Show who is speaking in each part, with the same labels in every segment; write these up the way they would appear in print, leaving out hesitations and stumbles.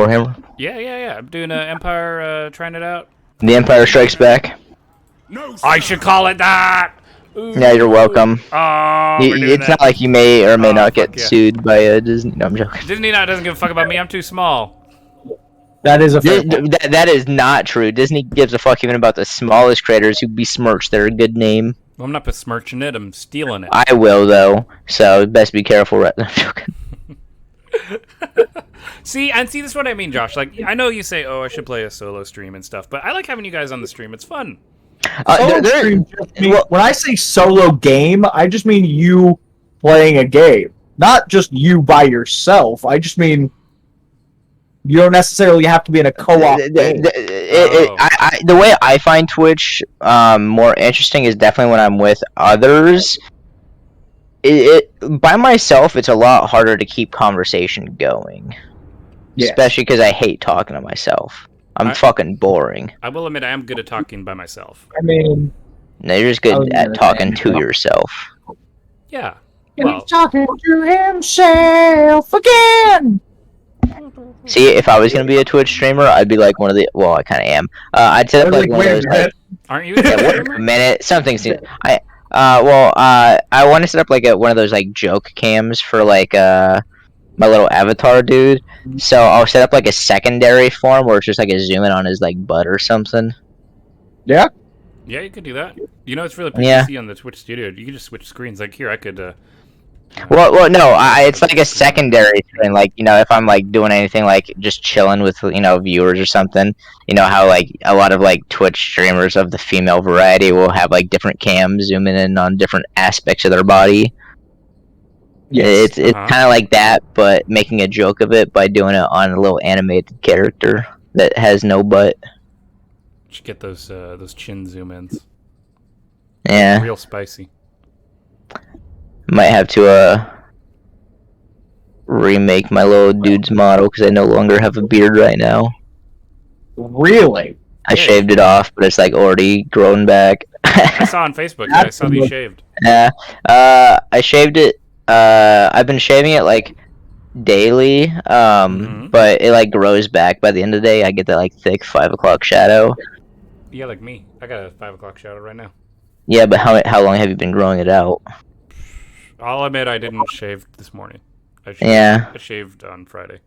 Speaker 1: Warhammer?
Speaker 2: Yeah. I'm doing Empire, trying it out.
Speaker 1: The Empire Strikes Back.
Speaker 3: No,
Speaker 2: I should call it that. Ooh.
Speaker 1: Yeah, you're welcome.
Speaker 2: Oh,
Speaker 1: It's not like you may or may not get
Speaker 2: fuck yeah.
Speaker 1: sued by Disney. No, I'm joking.
Speaker 2: Disney now doesn't give a fuck about me. I'm too small.
Speaker 4: That is a fair point.
Speaker 1: That is not true. Disney gives a fuck even about the smallest creators who besmirch their good name.
Speaker 2: Well, I'm not besmirching it. I'm stealing it.
Speaker 1: I will, though, so best be careful. Right? I'm joking.
Speaker 2: See, this is what I mean, Josh. Like, I know you say, "Oh, I should play a solo stream and stuff," but I like having you guys on the stream. It's fun.
Speaker 4: Stream just mean, when I say solo game, I just mean you playing a game, not just you by yourself. I just mean you don't necessarily have to be in a co-op game.
Speaker 1: The way I find Twitch more interesting is definitely when I'm with others. By myself, it's a lot harder to keep conversation going. Yeah. Especially because I hate talking to myself. I'm fucking boring.
Speaker 2: I will admit I am good at talking by myself.
Speaker 4: I mean...
Speaker 1: No, you're just good at talking to yourself.
Speaker 2: Yeah.
Speaker 4: He's talking to himself again!
Speaker 1: See, if I was going to be a Twitch streamer, I'd be like one of the... Well, I kind of am. I'd set up like one of those...
Speaker 2: Aren't you a streamer?
Speaker 1: Wait a minute. Something's... I want to set up like one of those like joke cams for like my little avatar dude. So I'll set up like a secondary form where it's just like a zoom in on his like butt or something.
Speaker 4: Yeah.
Speaker 2: Yeah, you could do that. You know, it's really pretty easy on the Twitch studio. You can just switch screens. Like here, I could.
Speaker 1: Well, no. It's like a secondary thing. Like if I'm like doing anything like just chilling with viewers or something. You know how like a lot of like Twitch streamers of the female variety will have like different cams zooming in on different aspects of their body. Yes. It's kind of like that, but making a joke of it by doing it on a little animated character that has no butt.
Speaker 2: Should get those chin zoom ins.
Speaker 1: Yeah.
Speaker 2: Real spicy.
Speaker 1: Might have to remake my little dude's model because I no longer have a beard right now.
Speaker 4: Really?
Speaker 1: I shaved it off, but it's like already grown back.
Speaker 2: I saw on Facebook. Yeah, I saw that you shaved.
Speaker 1: Yeah. I shaved it. I've been shaving it like daily, but it like grows back by the end of the day. I get that like thick 5 o'clock shadow.
Speaker 2: Yeah, like me. I got a 5 o'clock shadow right now.
Speaker 1: Yeah, but how long have you been growing it out?
Speaker 2: I'll admit I didn't shave this morning. I shaved on Friday.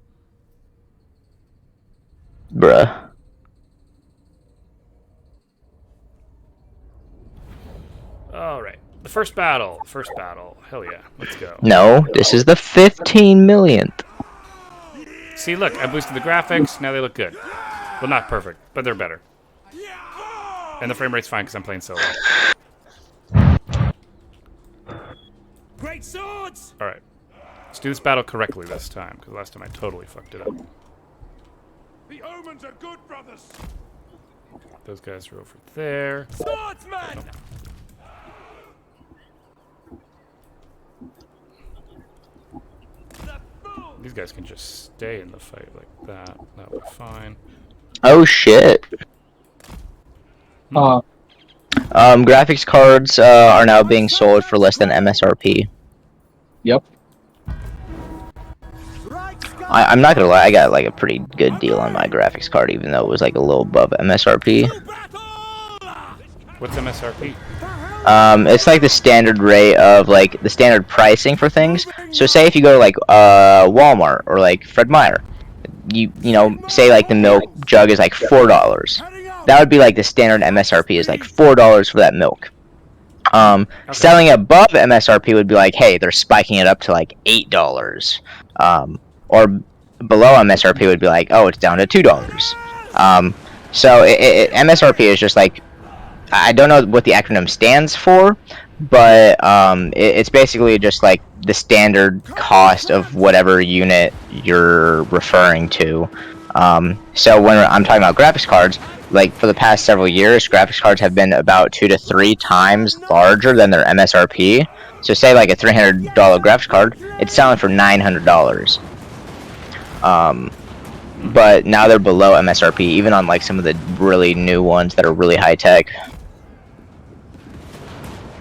Speaker 1: Bruh.
Speaker 2: Alright. The first battle. Hell yeah. Let's go.
Speaker 1: No, this is the 15 millionth.
Speaker 2: See, look, I boosted the graphics. Now they look good. Well, not perfect, but they're better. And the frame rate's fine because I'm playing solo.
Speaker 3: Great swords!
Speaker 2: Alright. Let's do this battle correctly this time, because last time I totally fucked it up.
Speaker 3: The omens are good, brothers!
Speaker 2: Those guys are over there.
Speaker 3: Swordsman!
Speaker 2: These guys can just stay in the fight like that. That'll be fine.
Speaker 1: Oh shit. Graphics cards are now being sold for less than MSRP.
Speaker 4: Yep.
Speaker 1: I'm not gonna lie, I got like a pretty good deal on my graphics card, even though it was like a little above MSRP.
Speaker 2: What's MSRP?
Speaker 1: It's like the standard rate of like the standard pricing for things. So say if you go to like Walmart or like Fred Meyer, you know, say like the milk jug is like $4. That would be like the standard MSRP is like $4 for that milk. Selling above MSRP would be like, hey, they're spiking it up to like $8. Or below MSRP would be like, oh, it's down to $2. So MSRP is just like, I don't know what the acronym stands for, but it's basically just like the standard cost of whatever unit you're referring to. So when I'm talking about graphics cards, like for the past several years, graphics cards have been about 2 to 3 times larger than their MSRP. So say like a $300 graphics card, it's selling for $900. But now they're below MSRP, even on like some of the really new ones that are really high tech.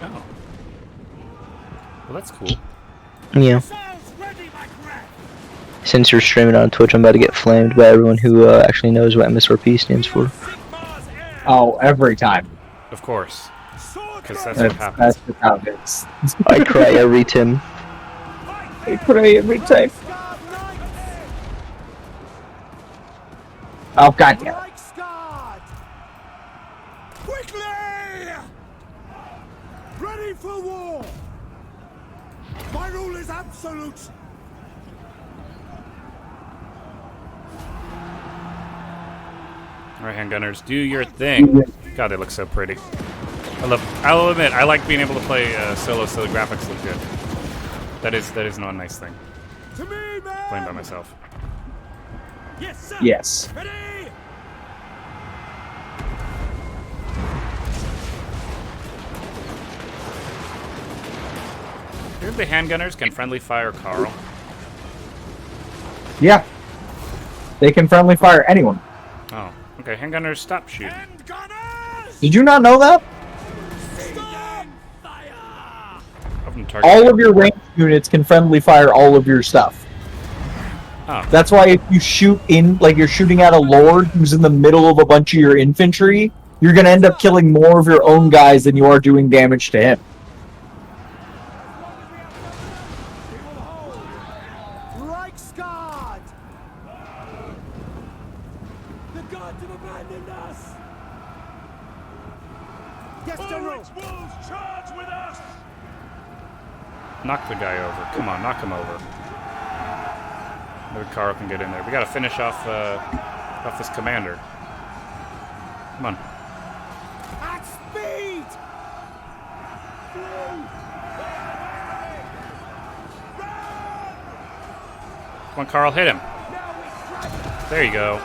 Speaker 2: Oh. Well, that's cool.
Speaker 1: Yeah. Since you're streaming on Twitch, I'm about to get flamed by everyone who actually knows what MSRP stands for.
Speaker 4: Oh, every time.
Speaker 2: Of course. Because that's what happens.
Speaker 4: That's just how it is.
Speaker 1: I cry every Tim.
Speaker 4: I pray every time. Oh, goddamn.
Speaker 3: Quickly! Ready for war! My rule is absolute!
Speaker 2: Alright, handgunners, do your thing. God, they look so pretty. I'll admit, I like being able to play solo so the graphics look good. That is not a nice thing.
Speaker 3: To me, man!
Speaker 2: Playing by myself.
Speaker 3: Yes, sir!
Speaker 4: Yes.
Speaker 3: Ready!
Speaker 2: Do you think the handgunners can friendly fire Carl?
Speaker 4: Yeah. They can friendly fire anyone.
Speaker 2: Oh, okay. Handgunners, stop shooting.
Speaker 3: And gunners!
Speaker 4: Did you not know that?
Speaker 3: Stop! Fire!
Speaker 2: Up and target.
Speaker 4: All of your ranged units can friendly fire all of your stuff.
Speaker 2: Oh,
Speaker 4: That's why if you shoot in, like you're shooting at a lord who's in the middle of a bunch of your infantry, you're going to end up killing more of your own guys than you are doing damage to him.
Speaker 3: Reichsguard! The gods have abandoned us! Yes, General! Wolves, charge with us!
Speaker 2: knock the guy over. Come on, knock him over. Maybe Carl can get in there. We gotta finish off this commander. Come on.
Speaker 3: At speed!
Speaker 2: Come on, Carl, hit him. There you go.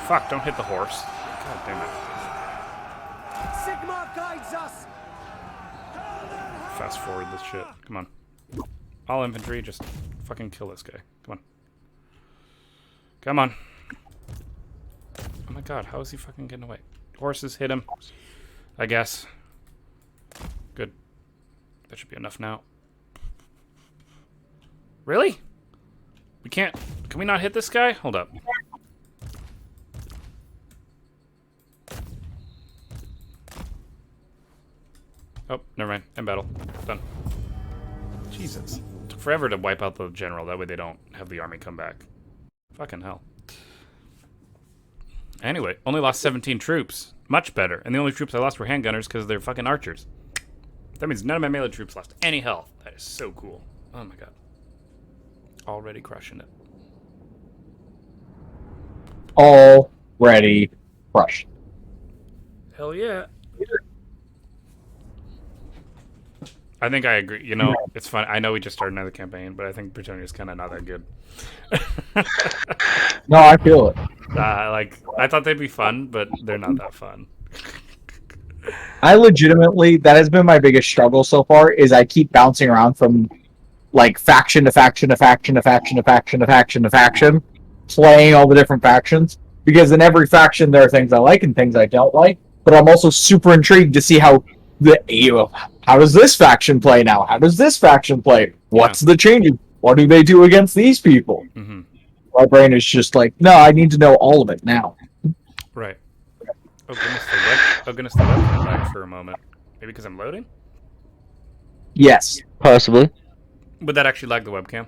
Speaker 2: Fuck, don't hit the horse. God damn it.
Speaker 3: Sigma guides us!
Speaker 2: Fast forward this shit. Come on. All infantry, just fucking kill this guy. Come on. Come on. Oh my god, how is he fucking getting away? Horses, hit him. I guess. Good. That should be enough now. Really? We can't... Can we not hit this guy? Hold up. Oh, never mind. End battle. Done. Jesus. Took forever to wipe out the general. That way they don't have the army come back. Fucking hell. Anyway, only lost 17 troops. Much better. And the only troops I lost were handgunners because they're fucking archers. That means none of my melee troops lost any health. That is so cool. Oh my god. Already crushing it.
Speaker 4: Already crushed.
Speaker 2: Hell yeah. I think I agree. You know, it's fun. I know we just started another campaign, but I think Britonia's kind of not that good.
Speaker 4: No, I feel it.
Speaker 2: I thought they'd be fun, but they're not that fun.
Speaker 4: I legitimately, that has been my biggest struggle so far, is I keep bouncing around from like faction to faction to faction to faction to faction to faction to faction, playing all the different factions. Because in every faction there are things I like and things I don't like, but I'm also super intrigued to see how how does this faction play now? How does this faction play? What's the changes? What do they do against these people?
Speaker 2: Mm-hmm.
Speaker 4: My brain is just like, no, I need to know all of it now.
Speaker 2: Right. Oh goodness, the webcam lagged for a moment. Maybe because I'm loading?
Speaker 4: Yes.
Speaker 1: Possibly.
Speaker 2: Would that actually lag the webcam?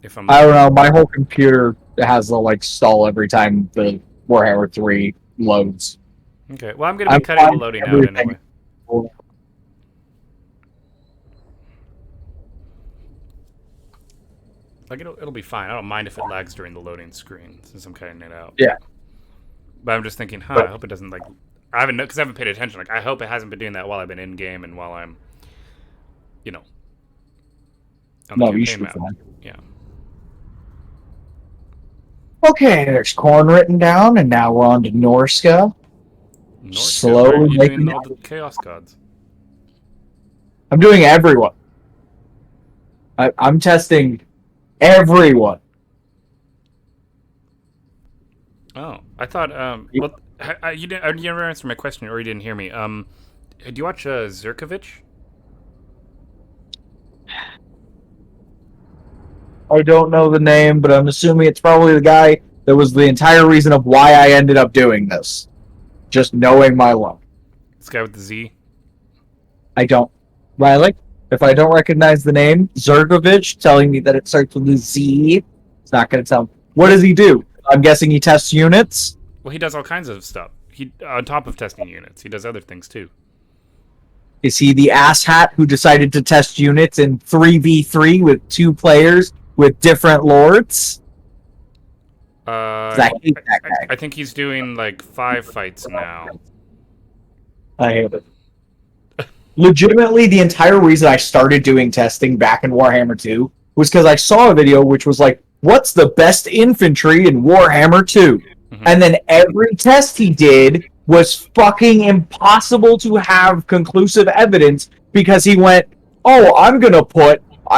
Speaker 2: If I'm
Speaker 4: I don't know. My whole computer has a like stall every time the Warhammer 3 loads.
Speaker 2: Okay. Well, I'm gonna be cutting the loading out anyway. Like it'll be fine. I don't mind if it lags during the loading screen since I'm cutting it out.
Speaker 4: Yeah.
Speaker 2: But I'm just thinking, I hope it doesn't like. I haven't paid attention. Like I hope it hasn't been doing that while I've been in game and while I'm, you know, on the
Speaker 4: No, you
Speaker 2: campaign
Speaker 4: should be
Speaker 2: map.
Speaker 4: fine.
Speaker 2: Yeah.
Speaker 4: Okay, there's corn written down, and now we're on to Norska.
Speaker 2: Slowly
Speaker 4: Slowly
Speaker 2: you
Speaker 4: making
Speaker 2: doing all the chaos gods.
Speaker 4: I'm doing everyone. I'm testing everyone.
Speaker 2: Oh, I thought. Well, you didn't. You never answered my question, or you didn't hear me. Do you watch Zerkovich?
Speaker 4: I don't know the name, but I'm assuming it's probably the guy that was the entire reason of why I ended up doing this. Just knowing my luck.
Speaker 2: This guy with the Z.
Speaker 4: I don't. Riley, if I don't recognize the name, Zergovich telling me that it starts with a Z, it's not going to tell me. What does he do? I'm guessing he tests units?
Speaker 2: Well, he does all kinds of stuff. He on top of testing units, he does other things too.
Speaker 4: Is he the asshat who decided to test units in 3v3 with 2 players with different lords? I hate that guy.
Speaker 2: I think he's doing like 5 fights now.
Speaker 4: I hate it. Legitimately, the entire reason I started doing testing back in Warhammer 2 was because I saw a video which was like, what's the best infantry in Warhammer 2? Mm-hmm. And then every test he did was fucking impossible to have conclusive evidence because he went, oh,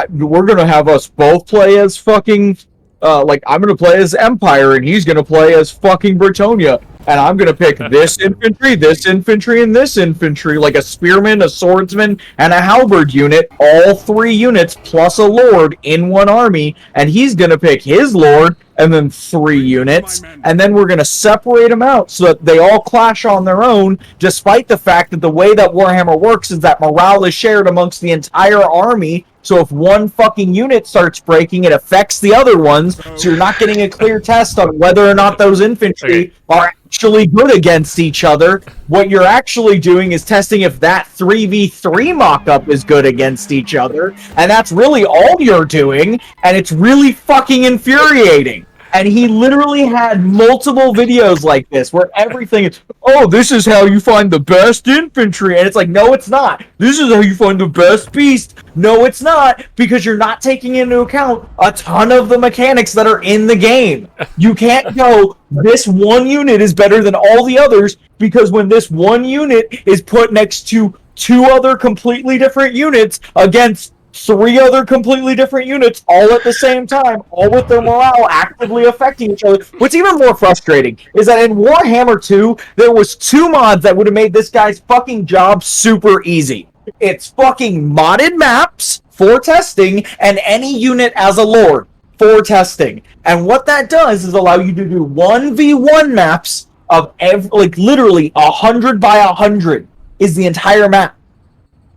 Speaker 4: we're gonna have us both play as fucking, I'm gonna play as Empire and he's gonna play as fucking Bretonia. And I'm going to pick this infantry, and this infantry, like a spearman, a swordsman, and a halberd unit, all 3 units plus a lord in one army, and he's going to pick his lord, and then 3 units, and then we're going to separate them out so that they all clash on their own, despite the fact that the way that Warhammer works is that morale is shared amongst the entire army. So if one fucking unit starts breaking, it affects the other ones, so you're not getting a clear test on whether or not those infantry are actually good against each other. What you're actually doing is testing if that 3v3 mock-up is good against each other, and that's really all you're doing, and it's really fucking infuriating. And he literally had multiple videos like this where everything is, oh, this is how you find the best infantry. And it's like, no, it's not. This is how you find the best beast. No, it's not, because you're not taking into account a ton of the mechanics that are in the game. You can't go, this one unit is better than all the others, because when this one unit is put next to 2 other completely different units against 3 other completely different units all at the same time, all with their morale actively affecting each other. What's even more frustrating is that in Warhammer 2, there was 2 mods that would have made this guy's fucking job super easy. It's fucking modded maps for testing and any unit as a lord for testing. And what that does is allow you to do 1v1 maps of literally 100 by 100 is the entire map.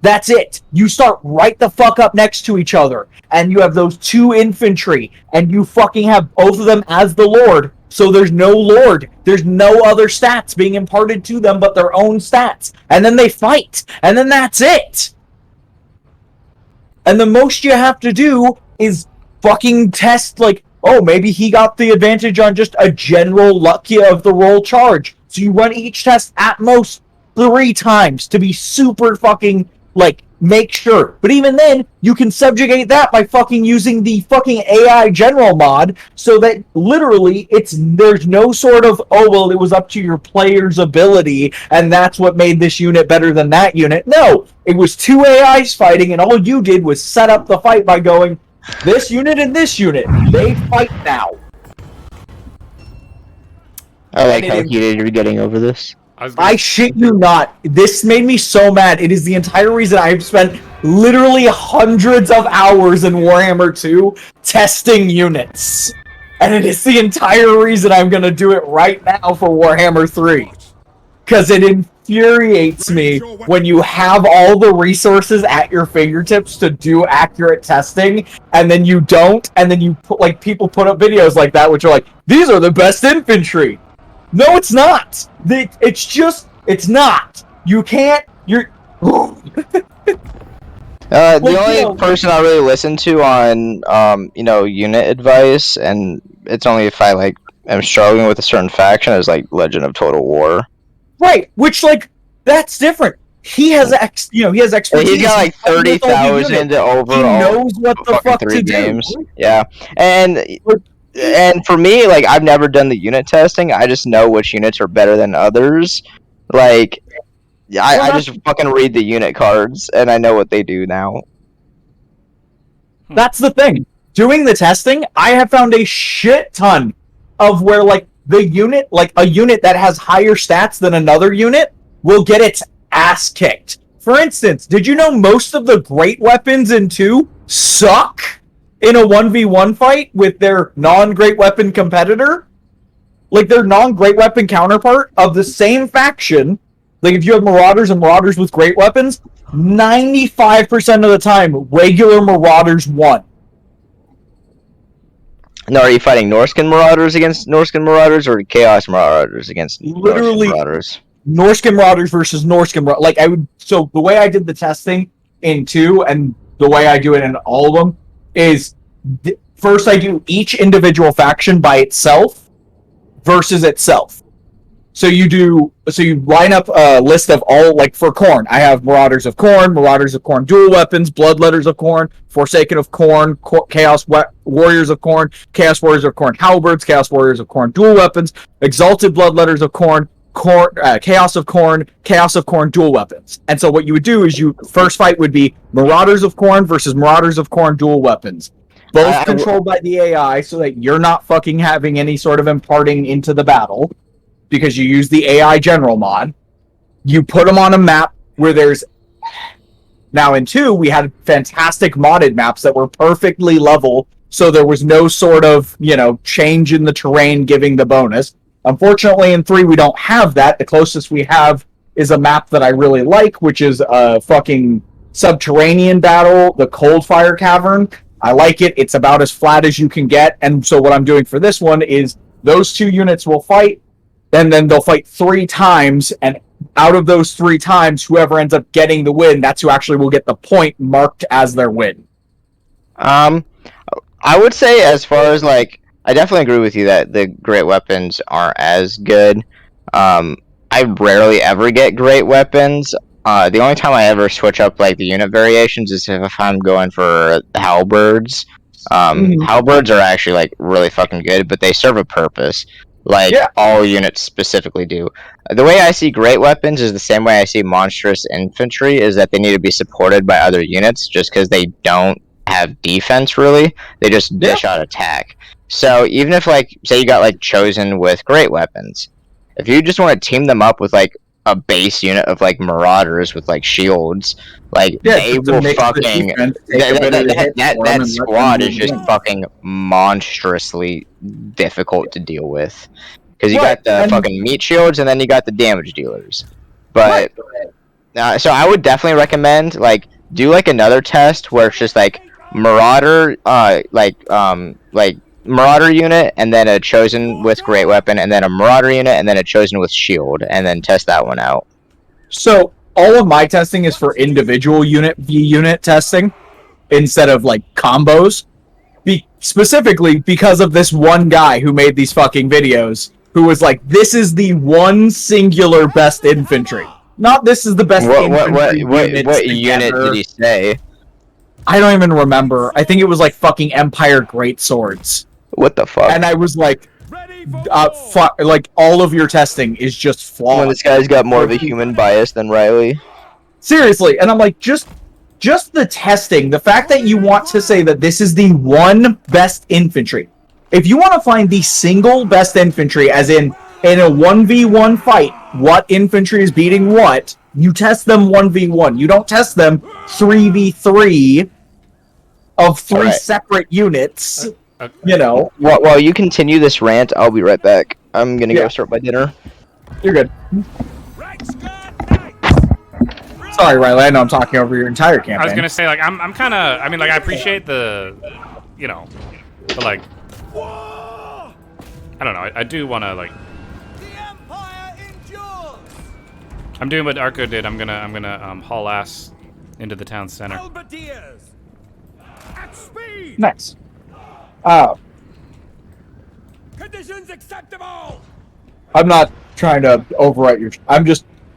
Speaker 4: That's it. You start right the fuck up next to each other, and you have those 2 infantry, and you fucking have both of them as the lord, so there's no lord. There's no other stats being imparted to them but their own stats. And then they fight, and then that's it. And the most you have to do is fucking test, like, oh, maybe he got the advantage on just a general lucky of the roll charge. So you run each test at most 3 times to be super fucking, make sure. But even then, you can subjugate that by fucking using the fucking AI general mod, so that literally there's no sort of, oh, well, it was up to your player's ability, and that's what made this unit better than that unit. No, it was 2 AIs fighting, and all you did was set up the fight by going, this unit and this unit, they fight now.
Speaker 1: I like how heated you're getting over this.
Speaker 4: I shit you not. This made me so mad. It is the entire reason I've spent literally hundreds of hours in Warhammer 2 testing units. And it is the entire reason I'm going to do it right now for Warhammer 3. Because it infuriates me when you have all the resources at your fingertips to do accurate testing, and then you don't, and then you put, people put up videos like that, which are like, these are the best infantry. No, it's not. It's not. You can't. The
Speaker 1: only person I really listen to on, unit advice, and it's only if I am struggling with a certain faction, is Legend of Total War.
Speaker 4: Right, which that's different. He has expertise.
Speaker 1: He's got 30,000 overall.
Speaker 4: He knows what the fuck
Speaker 1: 3
Speaker 4: to
Speaker 1: games.
Speaker 4: do.
Speaker 1: Yeah, and for me, I've never done the unit testing. I just know which units are better than others. I just fucking read the unit cards, and I know what they do now.
Speaker 4: That's the thing. Doing the testing, I have found a shit ton of where, the unit, a unit that has higher stats than another unit, will get its ass kicked. For instance, did you know most of the great weapons in 2 suck? in a 1v1 fight with their non-great weapon competitor, like their non-great weapon counterpart of the same faction, like if you have Marauders and Marauders with great weapons, 95% of the time, regular Marauders won.
Speaker 1: Now, are you fighting Norscan Marauders against Norscan Marauders, or Chaos Marauders against
Speaker 4: Literally,
Speaker 1: Norscan Marauders?
Speaker 4: Norscan Marauders versus Norscan Marauders. Like, so the way I did the testing in 2, and the way I do it in all of them, is first I do each individual faction by itself versus itself. So you line up a list of all, like for Khorne, I have Marauders of Khorne dual weapons, Bloodletters of Khorne, Forsaken of Khorne, Chaos Warriors of Khorne, Chaos Warriors of Khorne halberds, Chaos Warriors of Khorne dual weapons, Exalted Bloodletters of Khorne, Chaos of Khorne dual weapons. And so what you would do is first fight would be Marauders of Khorne versus Marauders of Khorne dual weapons. Both controlled by the AI so that you're not fucking having any sort of imparting into the battle, because you use the AI general mod. You put them on a map where there's... Now in 2, we had fantastic modded maps that were perfectly level, so there was no sort of, change in the terrain giving the bonus. Unfortunately, in 3, we don't have that. The closest we have is a map that I really like, which is a fucking subterranean battle, the Coldfire Cavern. I like it. It's about as flat as you can get. And so what I'm doing for this one is those 2 units will fight, and then they'll fight 3 times, and out of those 3 times, whoever ends up getting the win, that's who actually will get the point marked as their win.
Speaker 1: I would say, as far as, like, I definitely agree with you that the great weapons aren't as good. I rarely ever get great weapons. The only time I ever switch up, like, the unit variations is if I'm going for halberds. Halberds are actually, like, really fucking good, but they serve a purpose. Like, all units specifically do. The way I see great weapons is the same way I see monstrous infantry, is that they need to be supported by other units, just because they don't have defense, really. They just dish out attack. So, even if, like, say you got, like, Chosen with great weapons, if you just want to team them up with, like, a base unit of, like, Marauders with, like, shields, like, they will fucking... That squad is just fucking monstrously difficult to deal with. Because you got the fucking meat shields, and then you got the damage dealers. But... so I would definitely recommend, like, do, like, another test where it's just, like, Marauder, Marauder unit, and then a Chosen with great weapon, and then a Marauder unit, and then a Chosen with shield, and then test that one out.
Speaker 4: So, all of my testing is for individual unit v unit testing, instead of, like, combos. Specifically because of this one guy who made these fucking videos, who was like, this is the one singular best infantry. Not this is the best infantry
Speaker 1: what unit did he say?
Speaker 4: I don't even remember. I think it was like fucking Empire Greatswords.
Speaker 1: What the fuck?
Speaker 4: And I was like, like, all of your testing is just flawed.
Speaker 1: When this guy's got more of a human bias than Riley.
Speaker 4: Seriously, and I'm like, just the testing, the fact that you want to say that this is the one best infantry. If you want to find the single best infantry, as in a 1v1 fight, what infantry is beating what, you test them 1v1. You don't test them 3v3 of 3 separate units. Well,
Speaker 1: while you continue this rant, I'll be right back. I'm gonna go start my dinner.
Speaker 4: You're good. Sorry, Riley, I know I'm talking over your entire campaign.
Speaker 2: I was gonna say, like, I'm kind of, I mean, like, I appreciate the, but, like, I don't know, I do want to, like, I'm doing what Arco did. I'm gonna haul ass into the town center.
Speaker 4: Nice.
Speaker 3: Conditions acceptable.
Speaker 4: I'm not trying to overwrite your...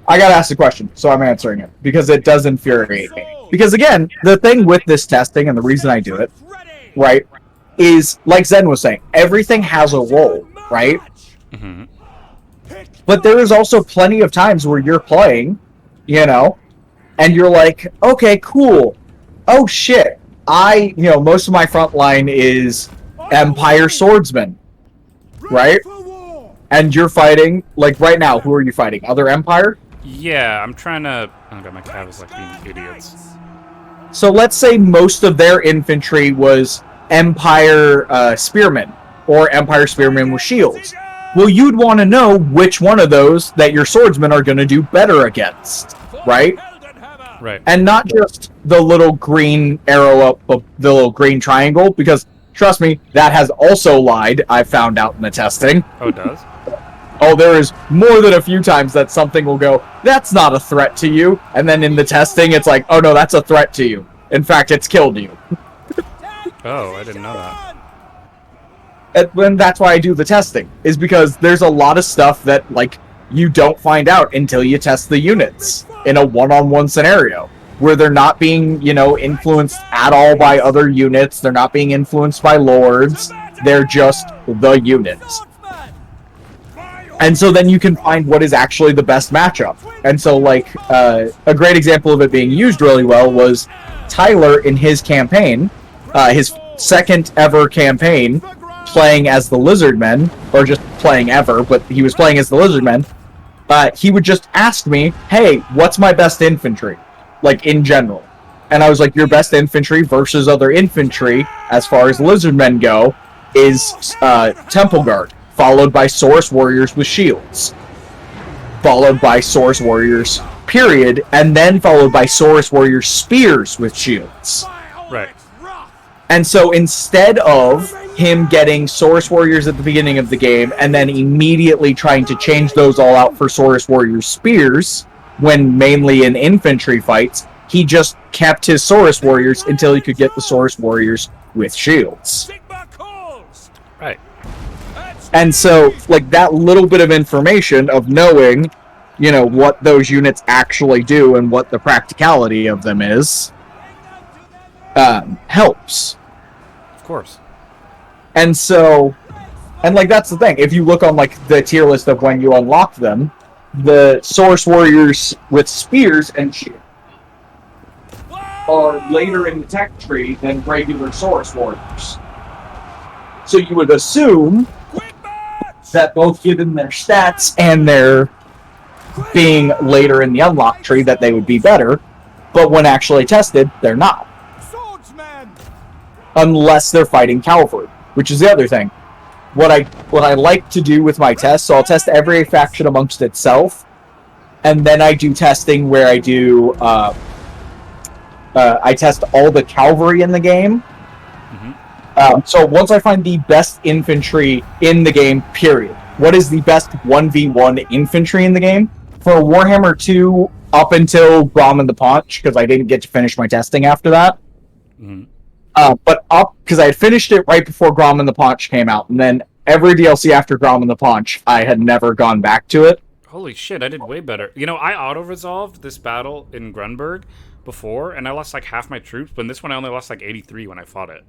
Speaker 4: I gotta ask the question, so I'm answering it, because it does infuriate me. Because, again, the thing with this testing, and the reason I do it, right, is, like Zen was saying, everything has a role, right?
Speaker 2: Mm-hmm.
Speaker 4: But there is also plenty of times where you're playing, and you're like, okay, cool. Oh, shit. Most of my front line is Empire Swordsman, right? And you're fighting, like, right now, who are you fighting? Other Empire?
Speaker 2: Yeah, I'm trying to... Oh, God, my cat is, like, being idiots.
Speaker 4: So let's say most of their infantry was Empire Spearmen or Empire Spearmen with shields. Well, you'd want to know which one of those that your swordsmen are going to do better against, right?
Speaker 2: Right.
Speaker 4: And not just the little green arrow up, the little green triangle, because trust me, that has also lied. I found out in the testing.
Speaker 2: Oh, it does?
Speaker 4: Oh, there is more than a few times that something will go, that's not a threat to you, and then in the testing, it's like, oh no, that's a threat to you. In fact, it's killed you.
Speaker 2: Oh, I didn't know that.
Speaker 4: And that's why I do the testing, is because there's a lot of stuff that, like, you don't find out until you test the units in a one-on-one scenario, where they're not being, influenced at all by other units, they're not being influenced by lords, they're just the units. And so then you can find what is actually the best matchup. And so, like, a great example of it being used really well was Tyler in his campaign, his second ever campaign, playing as the Lizardmen, or just playing ever, but he was playing as the Lizardmen. He would just ask me, hey, what's my best infantry? Like, in general. And I was like, your best infantry versus other infantry, as far as Lizardmen go, is Temple Guard, followed by Saurus Warriors with shields. Followed by Saurus Warriors, period, and then followed by Saurus Warriors spears with shields.
Speaker 2: Right.
Speaker 4: And so instead of him getting Saurus Warriors at the beginning of the game and then immediately trying to change those all out for Saurus Warriors spears, when mainly in infantry fights, he just kept his Saurus Warriors until he could get the Saurus Warriors with shields.
Speaker 2: Right.
Speaker 4: And so, like, that little bit of information of knowing, what those units actually do and what the practicality of them is, helps.
Speaker 2: Of course.
Speaker 4: And so, that's the thing. If you look on, like, the tier list of when you unlock them, the Saurus Warriors with spears and shield are later in the tech tree than regular Saurus Warriors. So you would assume that both given their stats and their being later in the unlock tree that they would be better, but when actually tested, they're not. Unless they're fighting cavalry, which is the other thing. What I like to do with my tests, so I'll test every faction amongst itself, and then I do testing where I do I test all the cavalry in the game. So once I find the best infantry in the game, period. What is the best 1v1 infantry in the game? For Warhammer 2, up until Grom and the Paunch, because I didn't get to finish my testing after that. But up, because I had finished it right before Grom and the Paunch came out, and then every DLC after Grom and the Paunch, I had never gone back to it.
Speaker 2: Holy shit, I did way better. I auto-resolved this battle in Grunberg before, and I lost like half my troops, but in this one I only lost like 83 when I fought it.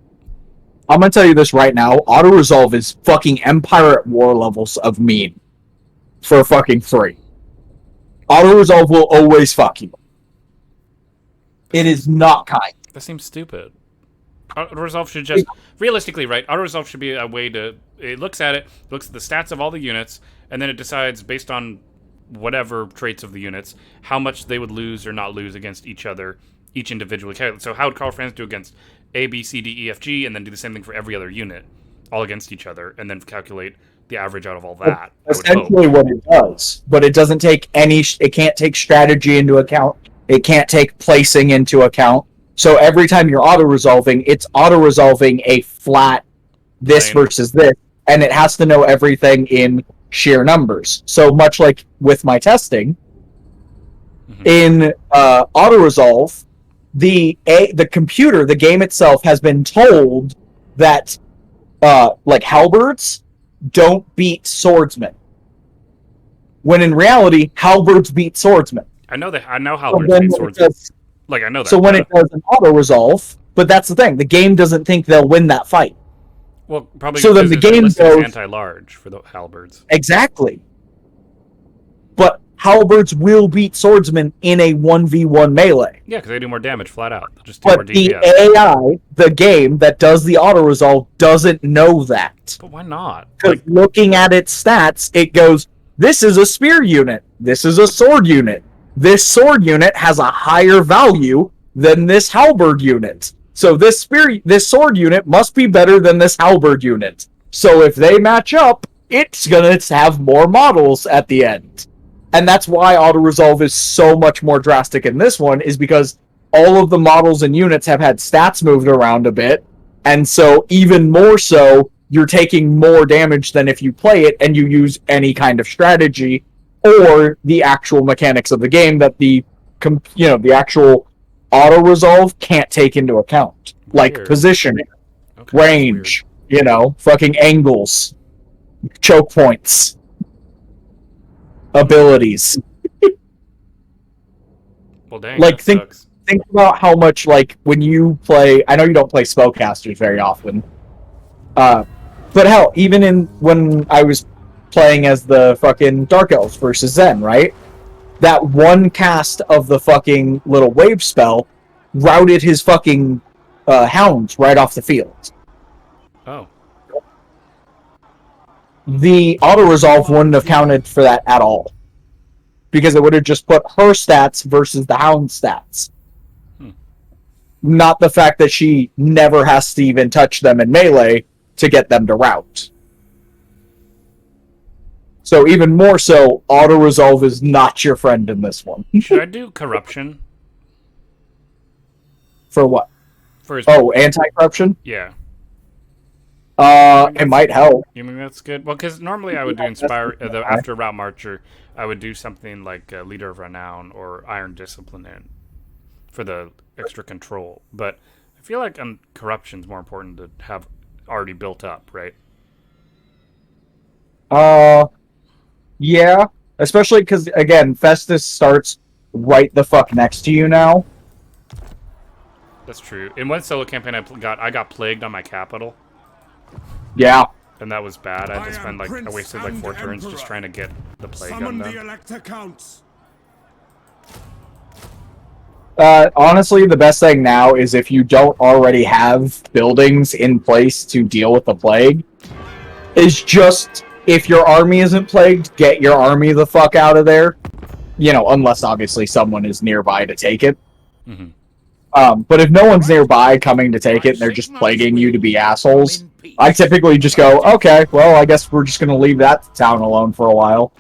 Speaker 4: I'm gonna tell you this right now, auto-resolve is fucking Empire at War levels of mean. For fucking free. Auto-resolve will always fuck you. It is not kind.
Speaker 2: That seems stupid. Auto-resolve should just... Realistically, right, auto-resolve should be a way to... It looks at it, looks at the stats of all the units, and then it decides, based on whatever traits of the units, how much they would lose or not lose against each other, each individually. So how would Carl Franz do against A, B, C, D, E, F, G, and then do the same thing for every other unit, all against each other, and then calculate the average out of all that.
Speaker 4: Essentially what it does, but it doesn't take it can't take strategy into account, it can't take placing into account. So every time you're auto-resolving, it's auto-resolving a flat this versus this, and it has to know everything in sheer numbers. So much like with my testing, in auto-resolve, the computer, the game itself, has been told that like halberds don't beat swordsmen, when in reality halberds beat swordsmen.
Speaker 2: I know halberds beat swordsmen. I know that.
Speaker 4: So when it does an auto-resolve, but that's the thing, the game doesn't think they'll win that fight.
Speaker 2: Well, probably
Speaker 4: so then the game goes
Speaker 2: anti-large for the halberds.
Speaker 4: Exactly. But halberds will beat swordsmen in a 1v1 melee.
Speaker 2: Yeah, because they do more damage flat out. Just do more
Speaker 4: But
Speaker 2: DPS.
Speaker 4: the AI, the game that does the auto-resolve, doesn't know that.
Speaker 2: But why not?
Speaker 4: Because looking at its stats, it goes, this is a spear unit. This is a sword unit. This sword unit has a higher value than this halberd unit. So this sword unit must be better than this halberd unit. So if they match up, it's gonna have more models at the end. And that's why auto-resolve is so much more drastic in this one, is because all of the models and units have had stats moved around a bit, and so even more so, you're taking more damage than if you play it and you use any kind of strategy or the actual mechanics of the game that the actual auto-resolve can't take into account. Like
Speaker 2: Weird.
Speaker 4: positioning,
Speaker 2: Okay,
Speaker 4: range, fucking angles, choke points, abilities.
Speaker 2: Well, dang,
Speaker 4: Like,
Speaker 2: that
Speaker 4: think
Speaker 2: sucks.
Speaker 4: about how much, like, when you play... I know you don't play spellcasters very often. But hell, even when I was playing as the fucking Dark Elves versus Zen, right? That one cast of the fucking little wave spell routed his fucking hounds right off the field.
Speaker 2: Oh.
Speaker 4: The auto-resolve wouldn't have counted for that at all. Because it would have just put her stats versus the hound stats. Not the fact that she never has to even touch them in melee to get them to rout. So even more so, auto-resolve is not your friend in this one.
Speaker 2: Should I do corruption?
Speaker 4: For what?
Speaker 2: For his...
Speaker 4: Oh, anti-corruption?
Speaker 2: Yeah.
Speaker 4: It might help.
Speaker 2: You mean that's good? Well, because normally I would do Inspire... after Route Marcher, I would do something like Leader of Renown or Iron Discipline in for the extra control. But I feel like corruption's more important to have already built up, right?
Speaker 4: Yeah. Especially because, again, Festus starts right the fuck next to you now.
Speaker 2: That's true. In one solo campaign I got plagued on my capital.
Speaker 4: Yeah.
Speaker 2: And that was bad. I had to spend, I wasted 4 turns just trying to get the plague on them.
Speaker 3: The Elector Counts.
Speaker 4: Honestly, the best thing now is if you don't already have buildings in place to deal with the plague, is just, if your army isn't plagued, get your army the fuck out of there. Unless obviously someone is nearby to take it.
Speaker 2: Mm-hmm.
Speaker 4: But if no one's nearby coming to take it and they're just plaguing you to be assholes, I typically just go, okay, well, I guess we're just going to leave that town alone for a while.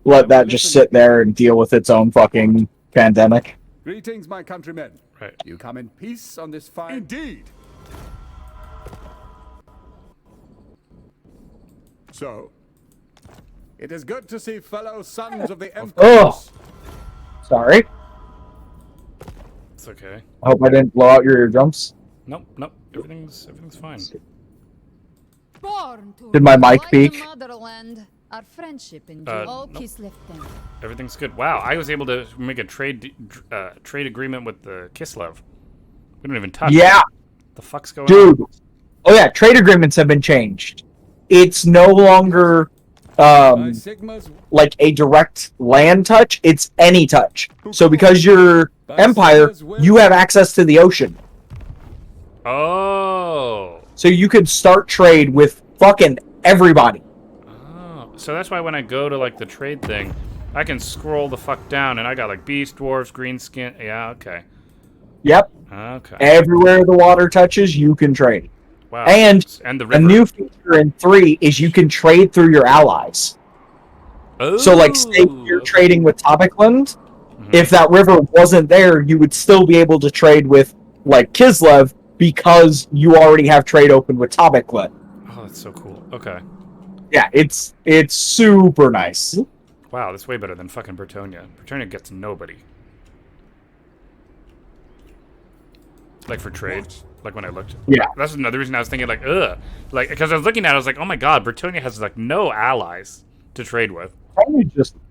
Speaker 4: Let that just sit there and deal with its own fucking pandemic.
Speaker 5: Greetings, my countrymen.
Speaker 2: Right.
Speaker 5: You come in peace on this fine...
Speaker 3: Indeed. So,
Speaker 5: It is good to see fellow sons of the Emperor.
Speaker 4: Oh! Sorry.
Speaker 2: It's okay.
Speaker 4: I hope I didn't blow out your eardrums.
Speaker 2: Nope. Everything's fine.
Speaker 4: Did my mic peak?
Speaker 6: Our friendship in
Speaker 2: nope.
Speaker 6: Kislev.
Speaker 2: Everything's good. Wow, I was able to make a trade agreement with the Kislev. We don't even touch.
Speaker 4: Yeah.
Speaker 2: The fuck's going
Speaker 4: Dude.
Speaker 2: on?
Speaker 4: Oh yeah, trade agreements have been changed. It's no longer like a direct land touch, it's any touch. So because you're Empire, you have access to the ocean.
Speaker 2: Oh.
Speaker 4: So you could start trade with fucking everybody.
Speaker 2: Oh. So that's why when I go to the trade thing, I can scroll the fuck down and I got beast, dwarves, green skin. Yeah, okay.
Speaker 4: Yep.
Speaker 2: Okay.
Speaker 4: Everywhere the water touches, you can trade.
Speaker 2: Wow.
Speaker 4: And
Speaker 2: the
Speaker 4: a
Speaker 2: river.
Speaker 4: new feature in 3 is you can trade through your allies.
Speaker 2: Oh,
Speaker 4: So, say you're
Speaker 2: okay.
Speaker 4: trading with Topicland,
Speaker 2: Mhm.
Speaker 4: if that river wasn't there, you would still be able to trade with, Kislev, because you already have trade open with Topicland.
Speaker 2: Oh, that's so cool. Okay.
Speaker 4: Yeah, it's super nice.
Speaker 2: Wow, that's way better than fucking Bretonnia. Bretonnia gets nobody. For trade. When I looked.
Speaker 4: Yeah.
Speaker 2: That's another reason I was thinking, ugh. Because I was looking at it, I was like, oh my god, Bretonnia has, no allies to trade with.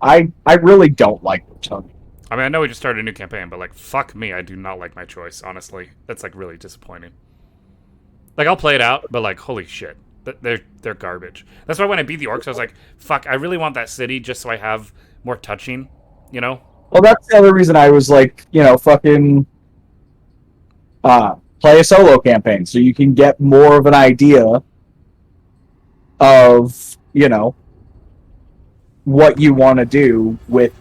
Speaker 4: I really don't like Bretonnia.
Speaker 2: I mean, I know we just started a new campaign, but, fuck me, I do not like my choice, honestly. That's, really disappointing. I'll play it out, but, holy shit. They're garbage. That's why when I beat the orcs, I was like, fuck, I really want that city just so I have more touching,
Speaker 4: Well, that's the other reason I was fucking... play a solo campaign, so you can get more of an idea of, what you want to do with...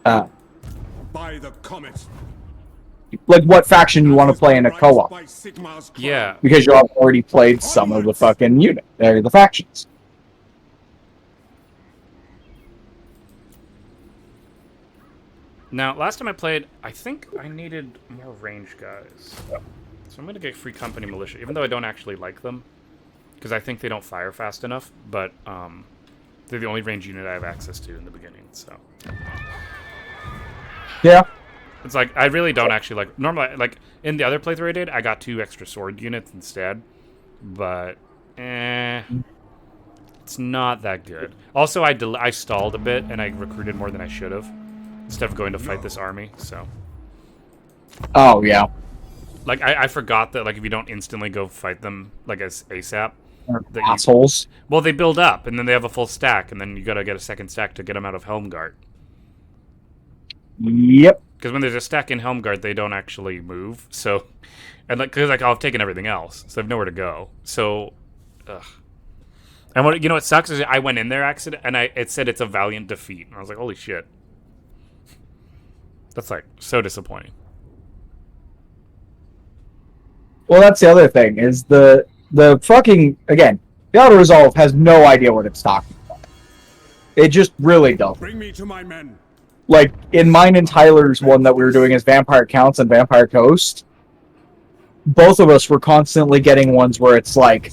Speaker 3: by the comet.
Speaker 4: like what faction you want to play in a co-op,
Speaker 2: Yeah.
Speaker 4: because you have already played some of the fucking the factions.
Speaker 2: Now, last time I played, I think I needed more range guys. So I'm going to get Free Company Militia, even though I don't actually like them. Because I think they don't fire fast enough, but they're the only range unit I have access to in the beginning, so...
Speaker 4: Yeah.
Speaker 2: It's like, I really don't actually like... Normally, like, in the other playthrough I did, I got 2 extra sword units instead. But, it's not that good. Also, I stalled a bit, and I recruited more than I should have. Instead of going to fight this army, so...
Speaker 4: Oh, yeah.
Speaker 2: Like, I forgot that, like, if you don't instantly go fight them, like, as ASAP...
Speaker 4: Assholes.
Speaker 2: Well, they build up, and then they have a full stack, and then you gotta get a second stack to get them out of Helmgart.
Speaker 4: Yep.
Speaker 2: Because when there's a stack in Helmgart, they don't actually move, so... And, like, because, like, I've taken everything else, so I have nowhere to go. So, ugh. And what, you know what sucks is I went in there and it said it's a valiant defeat, and I was like, holy shit. That's, like, so disappointing.
Speaker 4: Well, that's the other thing, is the fucking, again, the Auto Resolve has no idea what it's talking about. It just really doesn't.
Speaker 3: Bring me to my men.
Speaker 4: Like, in mine and Tyler's one that we were doing as Vampire Counts and Vampire Coast, both of us were constantly getting ones where it's like,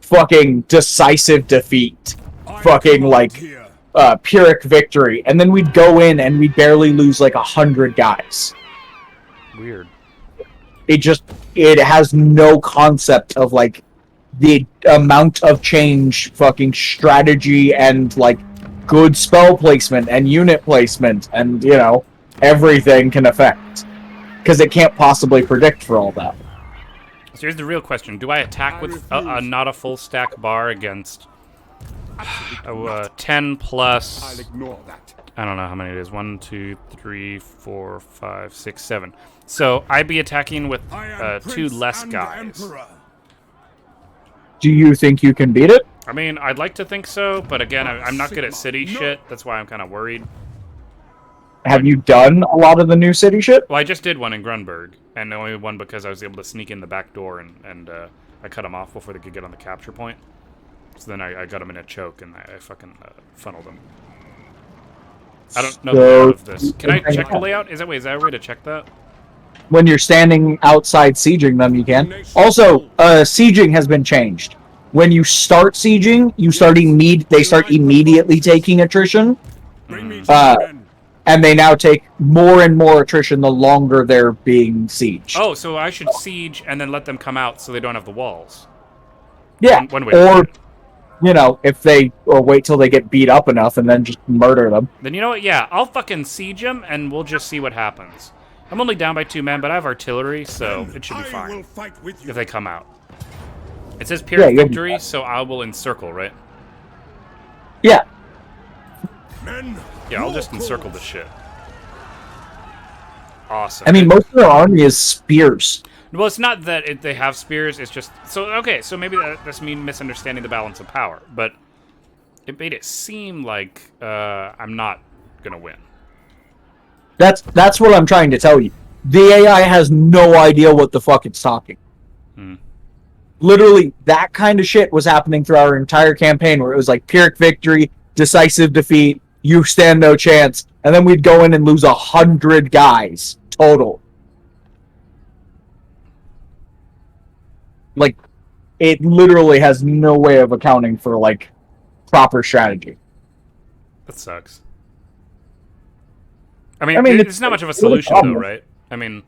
Speaker 4: fucking decisive defeat. Fucking, like, Pyrrhic victory. And then we'd go in and we'd barely lose, like, 100 guys.
Speaker 2: Weird.
Speaker 4: It has no concept of, like, the amount of change, fucking strategy, and, like, good spell placement and unit placement, and, you know, everything can affect. Because it can't possibly predict for all that.
Speaker 2: So here's the real question. Do I attack with a not a full stack bar against 10 plus...
Speaker 3: I'll ignore that.
Speaker 2: I don't know how many it is. 1, 2, 3, 4, 5, 6, 7. So I'd be attacking with 2 less guys.
Speaker 4: Do you think you can beat it?
Speaker 2: I mean, I'd like to think so, but again, I'm not good at city shit. That's why I'm kind of worried.
Speaker 4: Have you done a lot of the new city shit?
Speaker 2: Well, I just did one in Grunberg, and only one because I was able to sneak in the back door, and I cut them off before they could get on the capture point. So then I got them in a choke, and I fucking funneled them. I don't know the layout of this. Can I check the layout? Is that a way to check that?
Speaker 4: When you're standing outside sieging them, you can. Also, sieging has been changed. When you start sieging, they start immediately taking attrition. And they now take more and more attrition the longer they're being sieged.
Speaker 2: Oh, so I should siege and then let them come out so they don't have the walls.
Speaker 4: Yeah,
Speaker 2: one way to do it.
Speaker 4: You know, or wait till they get beat up enough and then just murder them.
Speaker 2: Then you know what? Yeah, I'll fucking siege them and we'll just see what happens. I'm only down by 2 men, but I have artillery, so it should be fine if they come out. It says Pyrrhic victory, so I will encircle, right?
Speaker 4: Yeah.
Speaker 2: Yeah, I'll just encircle the shit. Awesome.
Speaker 4: I mean, most of their army is spears.
Speaker 2: Well, it's not that they have spears, it's just... So, okay, so maybe that's me misunderstanding the balance of power, but it made it seem like I'm not gonna win.
Speaker 4: That's what I'm trying to tell you. The AI has no idea what the fuck it's talking. Literally, that kind of shit was happening through our entire campaign, where it was like Pyrrhic victory, decisive defeat, you stand no chance, and then we'd go in and lose 100 guys total. Like, it literally has no way of accounting for, like, proper strategy.
Speaker 2: That sucks. I mean it's not much of a solution, though, right? I mean...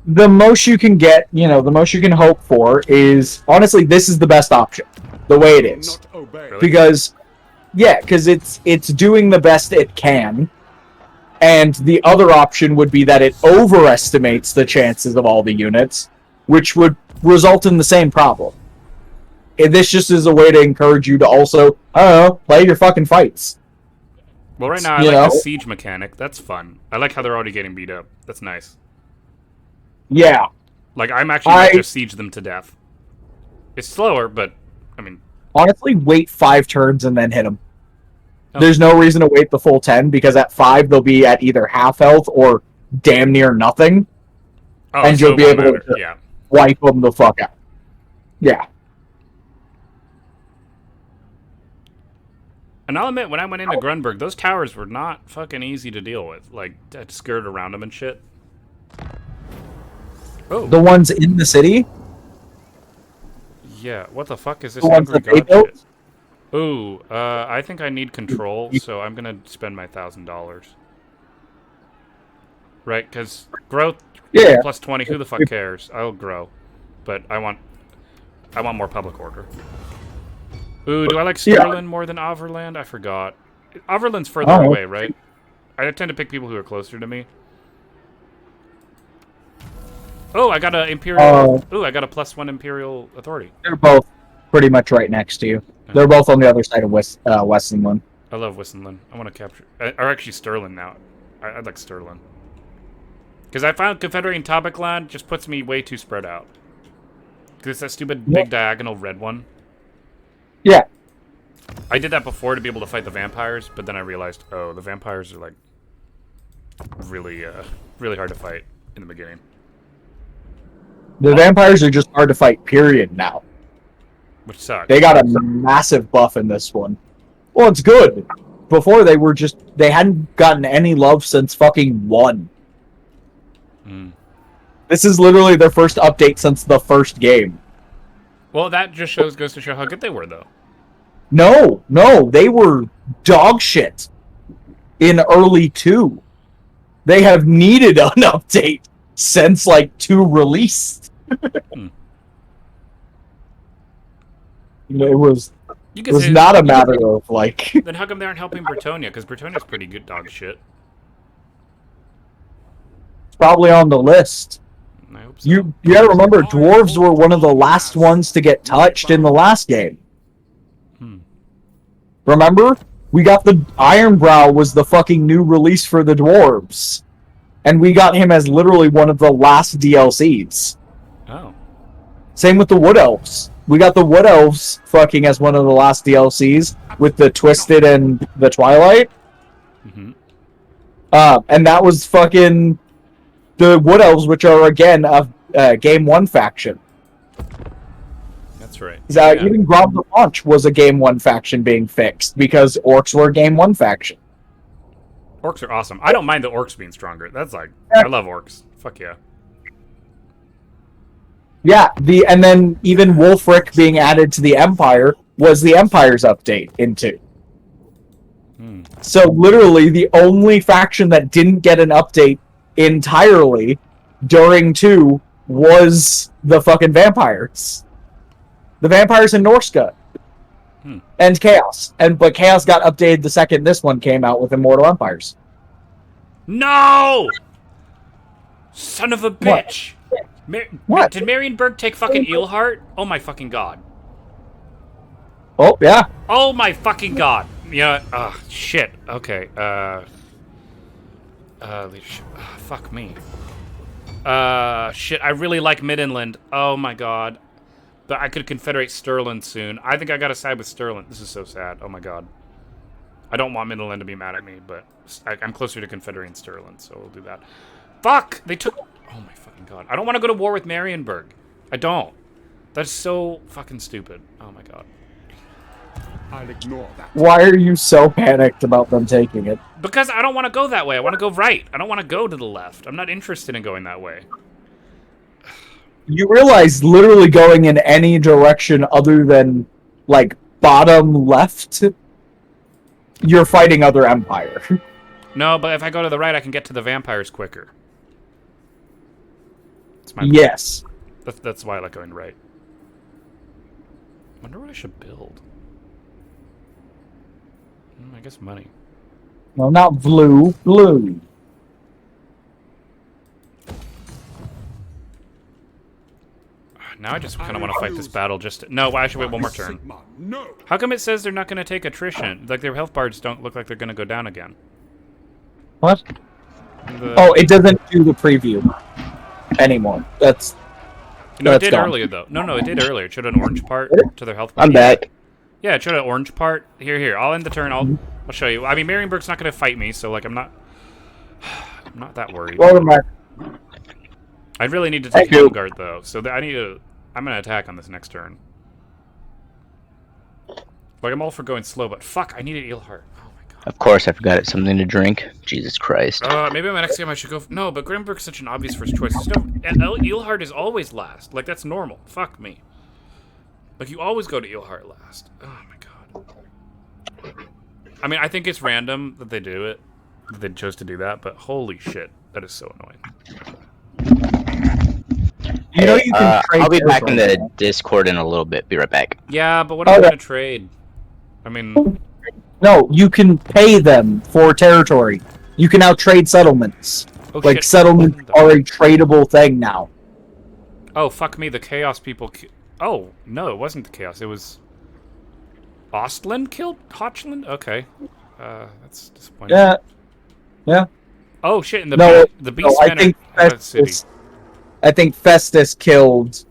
Speaker 4: The most you can get, the most you can hope for is, honestly, this is the best option, the way it is.
Speaker 2: Really?
Speaker 4: Because it's doing the best it can, and the other option would be that it overestimates the chances of all the units, which would result in the same problem. And this just is a way to encourage you to also, I don't know, play your fucking fights.
Speaker 2: Well, right now, I like the siege mechanic. That's fun. I like how they're already getting beat up. That's nice.
Speaker 4: Yeah.
Speaker 2: Like, I'm actually going to siege them to death. It's slower, but, I mean...
Speaker 4: Honestly, wait 5 turns and then hit them.
Speaker 2: Oh.
Speaker 4: There's no reason to wait the full 10, because at 5, they'll be at either half health or damn near nothing,
Speaker 2: Oh,
Speaker 4: and
Speaker 2: so
Speaker 4: you'll be
Speaker 2: it won't
Speaker 4: able
Speaker 2: matter.
Speaker 4: to
Speaker 2: Yeah.
Speaker 4: wipe them the fuck out. Yeah.
Speaker 2: And I'll admit, when I went into Grunberg, those towers were not fucking easy to deal with. Like, I had to skirt around them and shit. Oh.
Speaker 4: The ones in the city?
Speaker 2: Yeah, what the fuck is this
Speaker 4: The ones
Speaker 2: angry
Speaker 4: that they
Speaker 2: god
Speaker 4: built?
Speaker 2: shit? Ooh, I think I need control, so I'm gonna spend my $1,000. Right, because growth
Speaker 4: Yeah.
Speaker 2: plus 20, who the fuck cares? I'll grow. But I want more public order. Ooh, do I like Sterling more than Overland? I forgot. Overland's further
Speaker 4: Oh.
Speaker 2: away, right? I tend to pick people who are closer to me. Oh, I got a Imperial... Ooh, I got a +1 Imperial Authority.
Speaker 4: They're both pretty much right next to you. They're both on the other side of Westernland.
Speaker 2: I love Wissenland. I want to capture... Or actually Sterling now. I'd like Sterling. Because I found Confederating Topic Land just puts me way too spread out. Because it's that stupid big diagonal red one.
Speaker 4: Yeah.
Speaker 2: I did that before to be able to fight the vampires, but then I realized, oh, the vampires are like really, really hard to fight in the beginning.
Speaker 4: The vampires are just hard to fight, period, now.
Speaker 2: Which sucks.
Speaker 4: They got a massive buff in this one. Well, it's good. Before, they hadn't gotten any love since fucking 1. This is literally their first update since the first game.
Speaker 2: Well, that just goes to show how good they were, though.
Speaker 4: No, they were dog shit in early 2. They have needed an update since, like, 2 released. It was not a matter of, like...
Speaker 2: Then how come they aren't helping Bretonia? Because Bretonia's pretty good dog shit.
Speaker 4: It's probably on the list.
Speaker 2: I hope so.
Speaker 4: You gotta remember, dwarves were one of the last ones to get touched in the last game. Remember? We got the Ironbrow was the fucking new release for the dwarves. And we got him as literally one of the last DLCs.
Speaker 2: Oh.
Speaker 4: Same with the Wood Elves. We got the Wood Elves fucking as one of the last DLCs with the Twisted and the Twilight. And that was fucking the Wood Elves, which are again a Game 1 faction.
Speaker 2: That's right.
Speaker 4: Even Grob the Launch was a Game 1 faction being fixed because orcs were a Game 1 faction.
Speaker 2: Orcs are awesome. I don't mind the orcs being stronger. That's like, I love orcs. Fuck yeah.
Speaker 4: Yeah, and then even Wulfric being added to the Empire was the Empire's update in 2. So literally the only faction that didn't get an update entirely during 2 was the fucking vampires. The vampires in Norska. And Chaos. But Chaos got updated the second this one came out with Immortal Empires.
Speaker 2: No! Son of a bitch!
Speaker 4: What?
Speaker 2: Did Marienburg take fucking Eelheart? Oh my fucking god.
Speaker 4: Oh, yeah.
Speaker 2: Oh my fucking god. Yeah, shit. Okay, fuck me. Shit, I really like Mid-Inland. Oh my god. But I could confederate Sterling soon. I think I gotta side with Sterling. This is so sad. Oh my god. I don't want Mid-Inland to be mad at me, but I'm closer to confederating Sterling, so we'll do that. Fuck! They took... Oh my fucking god. I don't want to go to war with Marienburg. I don't. That's so fucking stupid. Oh my god.
Speaker 5: I'll ignore that.
Speaker 4: Why are you so panicked about them taking it?
Speaker 2: Because I don't want to go that way. I want to go right. I don't want to go to the left. I'm not interested in going that way.
Speaker 4: You realize literally going in any direction other than, like, bottom left, you're fighting other empire.
Speaker 2: No, but if I go to the right, I can get to the vampires quicker. That's my
Speaker 4: Yes.
Speaker 2: That's why I like going right. Wonder what I should build. I guess money.
Speaker 4: No, not blue. Blue.
Speaker 2: Now I just kind of want to fight this battle just to... No, I should wait one more turn.
Speaker 5: No.
Speaker 2: How come it says they're not going to take attrition? Like, their health bars don't look like they're going to go down again.
Speaker 4: What? Oh, it doesn't do the preview anymore. That's...
Speaker 2: No, it did
Speaker 4: gone.
Speaker 2: earlier, though. No, it did earlier. It showed an orange part to their health bar.
Speaker 1: I'm back.
Speaker 2: Yeah, it showed an orange part. Here. I'll end the turn. I'll show you. I mean, Marienburg's not going to fight me, so, like, I'm not... I'm not that worried.
Speaker 4: Welcome back.
Speaker 2: I really need to take
Speaker 4: Thank you.
Speaker 2: Helmgard though, so I need to. I'm gonna attack on this next turn. Like I'm all for going slow, but fuck, I need an Eelheart. Oh my god.
Speaker 1: Of course, I forgot it's something to drink. Jesus Christ.
Speaker 2: Maybe my next game I should go. No, but Grimberg's such an obvious first choice. There's no Eelheart is always last. Like that's normal. Fuck me. Like you always go to Eelheart last. Oh my god. I mean, I think it's random that they do it. That they chose to do that, but holy shit, that is so annoying.
Speaker 4: You know you can trade
Speaker 1: I'll be back in
Speaker 4: territory.
Speaker 1: the Discord in a little bit. Be right back.
Speaker 2: Yeah, but what am I
Speaker 4: Okay.
Speaker 2: gonna trade? I mean,
Speaker 4: No, you can pay them for territory. You can now trade settlements.
Speaker 2: oh
Speaker 4: Like
Speaker 2: shit.
Speaker 4: settlements are a tradable thing now.
Speaker 2: Oh fuck me, the Chaos people. Oh no, it wasn't the Chaos. It was Ostland killed Hochland. Okay, that's disappointing.
Speaker 4: Yeah. Yeah.
Speaker 2: Oh shit! And the
Speaker 4: No,
Speaker 2: the
Speaker 4: no,
Speaker 2: Beastmen
Speaker 4: I think
Speaker 2: are out of the city.
Speaker 4: Festus killed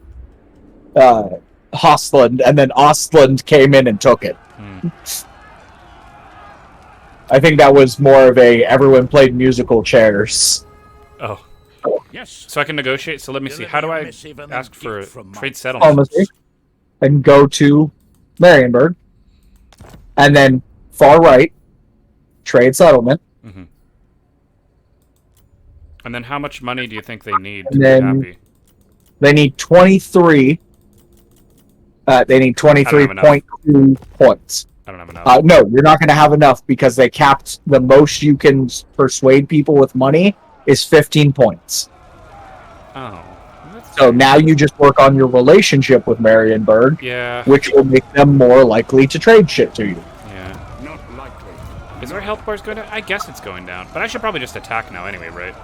Speaker 4: Hostland, and then Ostland came in and took it. I think that was more of a everyone played musical chairs.
Speaker 2: Oh,
Speaker 5: Yes.
Speaker 2: so I can negotiate. So let me see. How do
Speaker 5: Deliver a
Speaker 2: I
Speaker 5: missive and
Speaker 2: ask
Speaker 5: a
Speaker 2: for
Speaker 5: gift from
Speaker 2: trade
Speaker 5: my
Speaker 2: settlement?
Speaker 4: Diplomacy, and go to Marienburg, and then far right, trade settlement,
Speaker 2: And then how much money do you think they need to
Speaker 4: And
Speaker 2: be
Speaker 4: then-
Speaker 2: happy?
Speaker 4: they need 23. They need 23.2 points.
Speaker 2: I don't have enough.
Speaker 4: No, you're not going to have enough because they capped the most you can persuade people with money is 15 points.
Speaker 2: Oh, that's
Speaker 4: So now you just work on your relationship with Marienburg,
Speaker 2: yeah,
Speaker 4: which will make them more likely to trade shit to you.
Speaker 2: yeah.
Speaker 5: Not likely.
Speaker 2: Is our health bars going down? I guess it's going down, but I should probably just attack now anyway, right?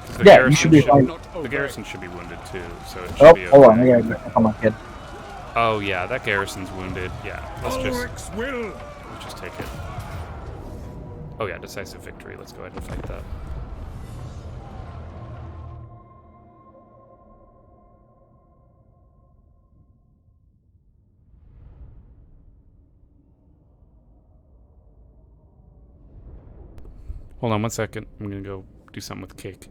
Speaker 2: 'Cause the
Speaker 4: Yeah, you
Speaker 2: garrison
Speaker 4: should be fine.
Speaker 2: The garrison should be wounded too, so it should
Speaker 4: Oh,
Speaker 2: be okay.
Speaker 4: hold on. I gotta get back on my kid.
Speaker 2: Oh yeah, that garrison's wounded. Yeah, let's
Speaker 5: Ulrich's will.
Speaker 2: just take it. Oh yeah, decisive victory. Let's go ahead and fight that. Hold on one second. I'm gonna go do something with cake.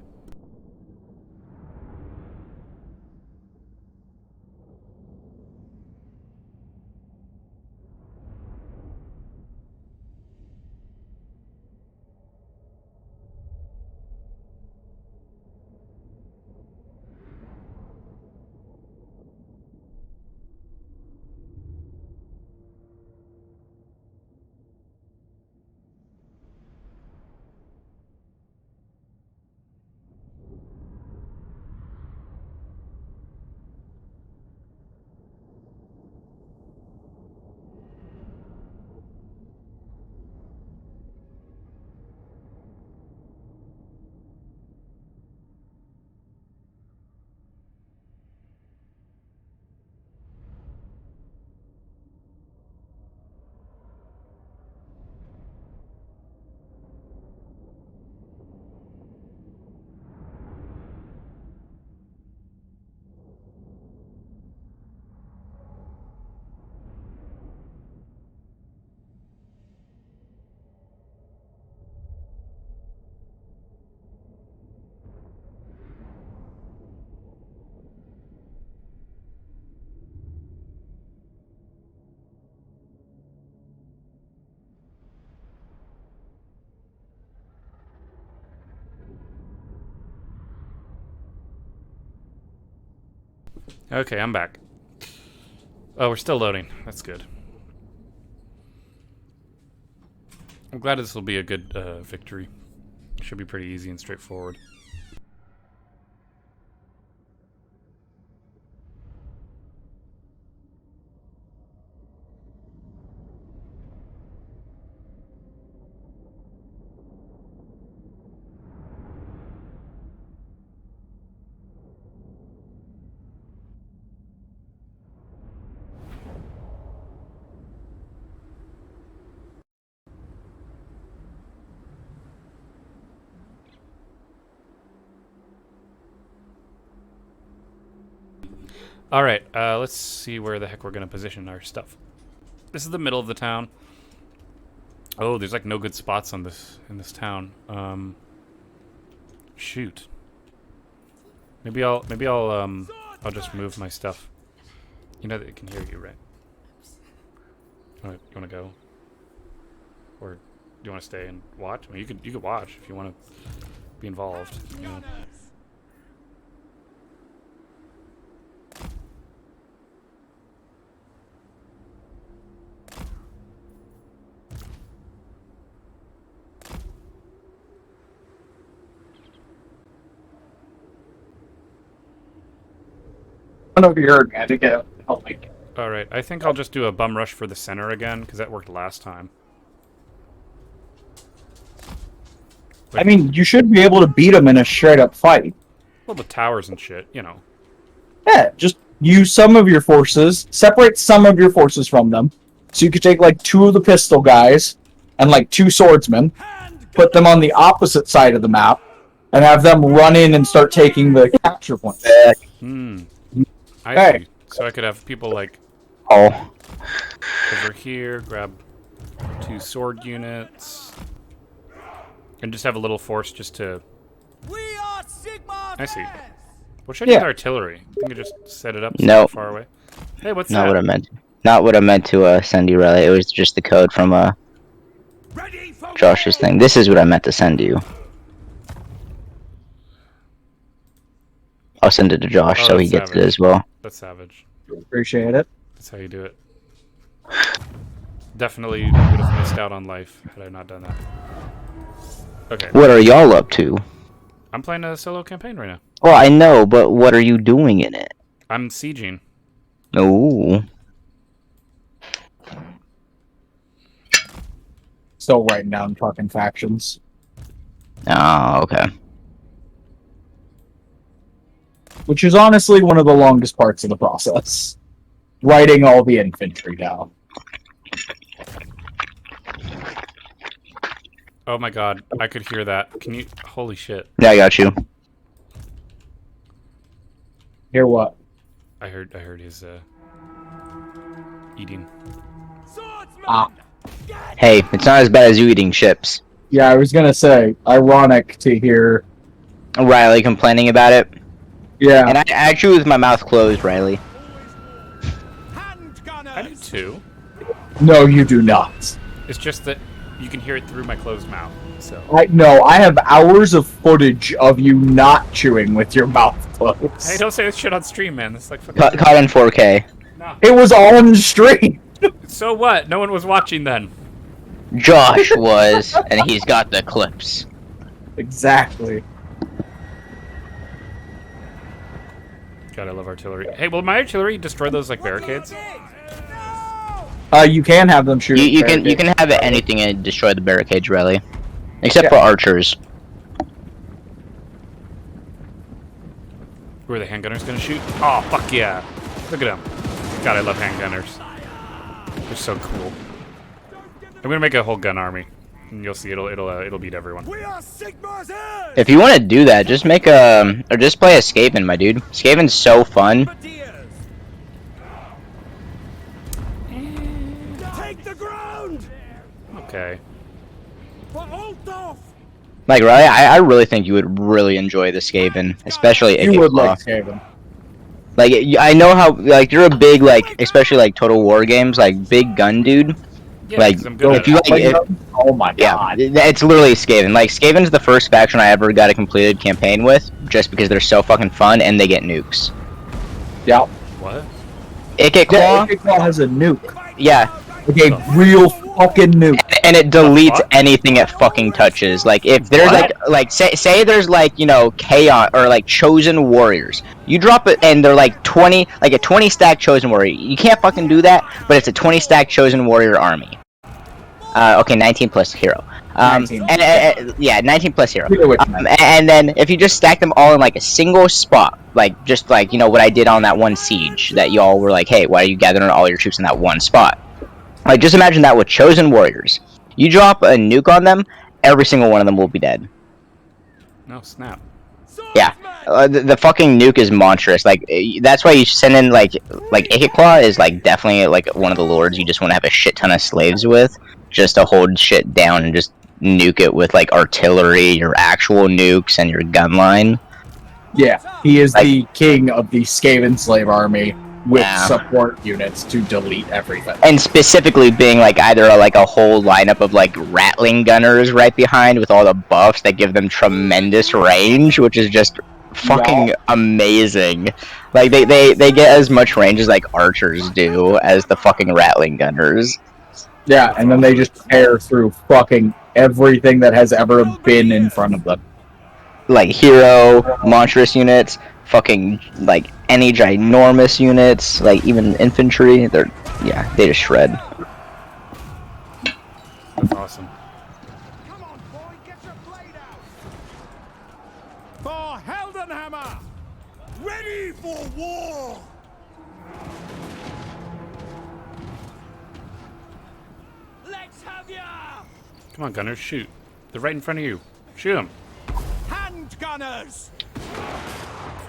Speaker 2: Okay, I'm back. Oh, we're still loading. That's good. I'm glad this will be a good victory. Should be pretty easy and straightforward. Alright, let's see where the heck we're gonna position our stuff. This is the middle of the town. Oh, there's like no good spots on this in this town. Shoot. Maybe I'll just move my stuff. You know that it can hear you, right? You wanna go? Or do you wanna stay and watch? I mean, you could watch if you wanna be involved. You know?
Speaker 4: I don't know if you heard me. I think it helped me.
Speaker 2: Alright, I think I'll just do a bum rush for the center again, because that worked last time.
Speaker 4: I mean, you should be able to beat them in a straight-up fight.
Speaker 2: Well, the towers and shit, you know.
Speaker 4: Yeah, just use some of your forces, separate some of your forces from them. So you could take, like, 2 of the pistol guys and, like, 2 swordsmen, put them on the opposite side of the map, and have them run in and start taking the capture point.
Speaker 2: I see. So I could have people, like,
Speaker 1: Oh.
Speaker 2: over here, grab 2 sword units, and just have a little force just to...
Speaker 3: We are Sigma.
Speaker 2: I see. What should I do with artillery? I think I just set it up so
Speaker 1: No.
Speaker 2: far away. Hey, what's
Speaker 1: Not
Speaker 2: that?
Speaker 1: what I meant. Not what I meant to send you, Riley. It was just the code from
Speaker 3: Ready for
Speaker 1: Josh's thing. This is what I meant to send you. I'll send it to Josh
Speaker 2: Oh,
Speaker 1: so he
Speaker 2: that's
Speaker 1: gets it as well.
Speaker 2: That's savage.
Speaker 4: Appreciate it.
Speaker 2: That's how you do it. Definitely would have missed out on life had I not done that. Okay.
Speaker 1: What are y'all up to?
Speaker 2: I'm playing a solo campaign right now.
Speaker 1: Well, I know, but what are you doing in it?
Speaker 2: I'm sieging.
Speaker 1: Ooh.
Speaker 4: Still writing down fucking factions.
Speaker 1: Oh, okay.
Speaker 4: Which is honestly one of the longest parts of the process. Writing all the infantry down.
Speaker 2: Oh my god, I could hear that. Can you... Holy shit.
Speaker 1: Yeah, I got you.
Speaker 4: Hear what?
Speaker 2: I heard his, eating.
Speaker 3: swordsman.
Speaker 4: Ah.
Speaker 1: Hey, it's not as bad as you eating chips.
Speaker 4: Yeah, I was gonna say, ironic to hear.
Speaker 1: Riley complaining about it.
Speaker 4: Yeah.
Speaker 1: And I actually with my mouth closed, Riley.
Speaker 3: Hand gunners.
Speaker 2: I do too.
Speaker 4: No, you do not.
Speaker 2: It's just that you can hear it through my closed mouth, so...
Speaker 4: I have hours of footage of you not chewing with your mouth closed.
Speaker 2: Hey, don't say this shit on stream, man. That's like fucking...
Speaker 1: Caught in 4K.
Speaker 2: No.
Speaker 4: It was on stream.
Speaker 2: So what? No one was watching then.
Speaker 1: Josh was, and he's got the clips.
Speaker 4: Exactly.
Speaker 2: God, I love artillery. Hey, will my artillery destroy those, like, barricades?
Speaker 4: You can have them shoot.
Speaker 1: You can have anything and destroy the barricades, Riley. Except for archers.
Speaker 2: Where are the handgunners gonna shoot? Oh, fuck yeah. Look at them. God, I love handgunners. They're so cool. I'm gonna make a whole gun army. And you'll see it'll beat everyone.
Speaker 3: We are Sigma's heirs.
Speaker 1: If you want to do that, just make or just play a Skaven, my dude. Skaven's so fun.
Speaker 3: Bombardiers. Take the ground.
Speaker 2: Okay.
Speaker 3: For Altdorf.
Speaker 1: Like, Riley, I really think you would really enjoy the Skaven, especially
Speaker 4: You would
Speaker 1: Ickiclaw.
Speaker 4: like Skaven.
Speaker 1: Like, I know how, like, you're a big, like, especially, like, Total War games, like, big gun dude.
Speaker 2: Yeah,
Speaker 1: Like,
Speaker 2: 'cause I'm good
Speaker 1: if
Speaker 2: at
Speaker 1: you
Speaker 2: it.
Speaker 1: like,
Speaker 4: Oh my
Speaker 1: yeah,
Speaker 4: god.
Speaker 1: it's literally Skaven. Like, Skaven's the first faction I ever got a completed campaign with, just because they're so fucking fun, and they get nukes.
Speaker 4: Yeah.
Speaker 2: What?
Speaker 1: Ickiclaw,
Speaker 4: Ickiclaw has a nuke.
Speaker 1: yeah,
Speaker 4: Like a real fucking nuke.
Speaker 1: and it deletes
Speaker 2: What?
Speaker 1: anything it fucking touches. Like, if there's like say there's like, you know, chaos or like chosen warriors, you drop it and they're like 20, like a 20 stack chosen warrior. You can't fucking do that, but it's a 20 stack chosen warrior army. Okay, 19 plus hero.
Speaker 4: 19.
Speaker 1: Yeah, 19 plus hero.
Speaker 4: Either way, man.
Speaker 1: And then if you just stack them all in like a single spot, like just like, you know, what I did on that one siege that y'all were like, hey, why are you gathering all your troops in that one spot? Like, just imagine that with chosen warriors. You drop a nuke on them, every single one of them will be dead.
Speaker 2: No, snap.
Speaker 1: Yeah, the fucking nuke is monstrous. Like, that's why you send in like Ickiclaw is like definitely like one of the lords you just want to have a shit ton of slaves with, just to hold shit down and just nuke it with like artillery, your actual nukes, and your gun line.
Speaker 4: Yeah, he is the king of the Skaven slave army with
Speaker 1: Yeah.
Speaker 4: support units to delete everything.
Speaker 1: And specifically being like either a whole lineup of like Ratling gunners right behind with all the buffs that give them tremendous range, which is just fucking amazing. Like they get as much range as like archers do as the fucking Ratling gunners.
Speaker 4: Yeah, and then they just tear through fucking everything that has ever been in front of them.
Speaker 1: Like hero, monstrous units, fucking like any ginormous units, like even infantry, they just shred.
Speaker 2: That's awesome.
Speaker 3: Come on, boy, get your blade out! For Heldenhammer! Ready for war! Let's have ya!
Speaker 2: Come on, gunners, shoot. They're right in front of you. Shoot them.
Speaker 3: Hand gunners!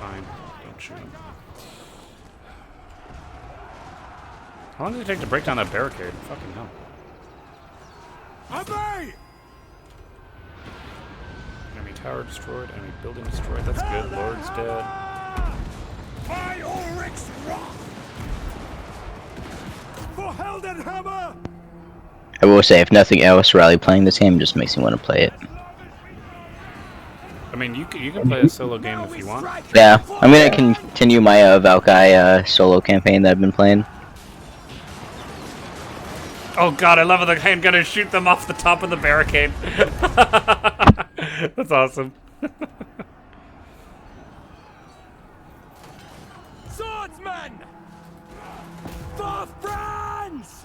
Speaker 2: Fine. Don't shoot them. How long did it take to break down that barricade? Fucking hell.
Speaker 3: Obey!
Speaker 2: Enemy tower destroyed. Enemy building destroyed. That's good. Lord's dead.
Speaker 3: By Ulrich's wrath! For Heldenhammer!
Speaker 1: I will say, if nothing else, Rally playing this game just makes me want to play it.
Speaker 2: I mean, you can play a solo game if you want.
Speaker 1: Yeah, I'm gonna continue my Valkai solo campaign that I've been playing.
Speaker 2: Oh god, I love how the handgunners shoot them off the top of the barricade. That's awesome.
Speaker 3: Swordsman! For France!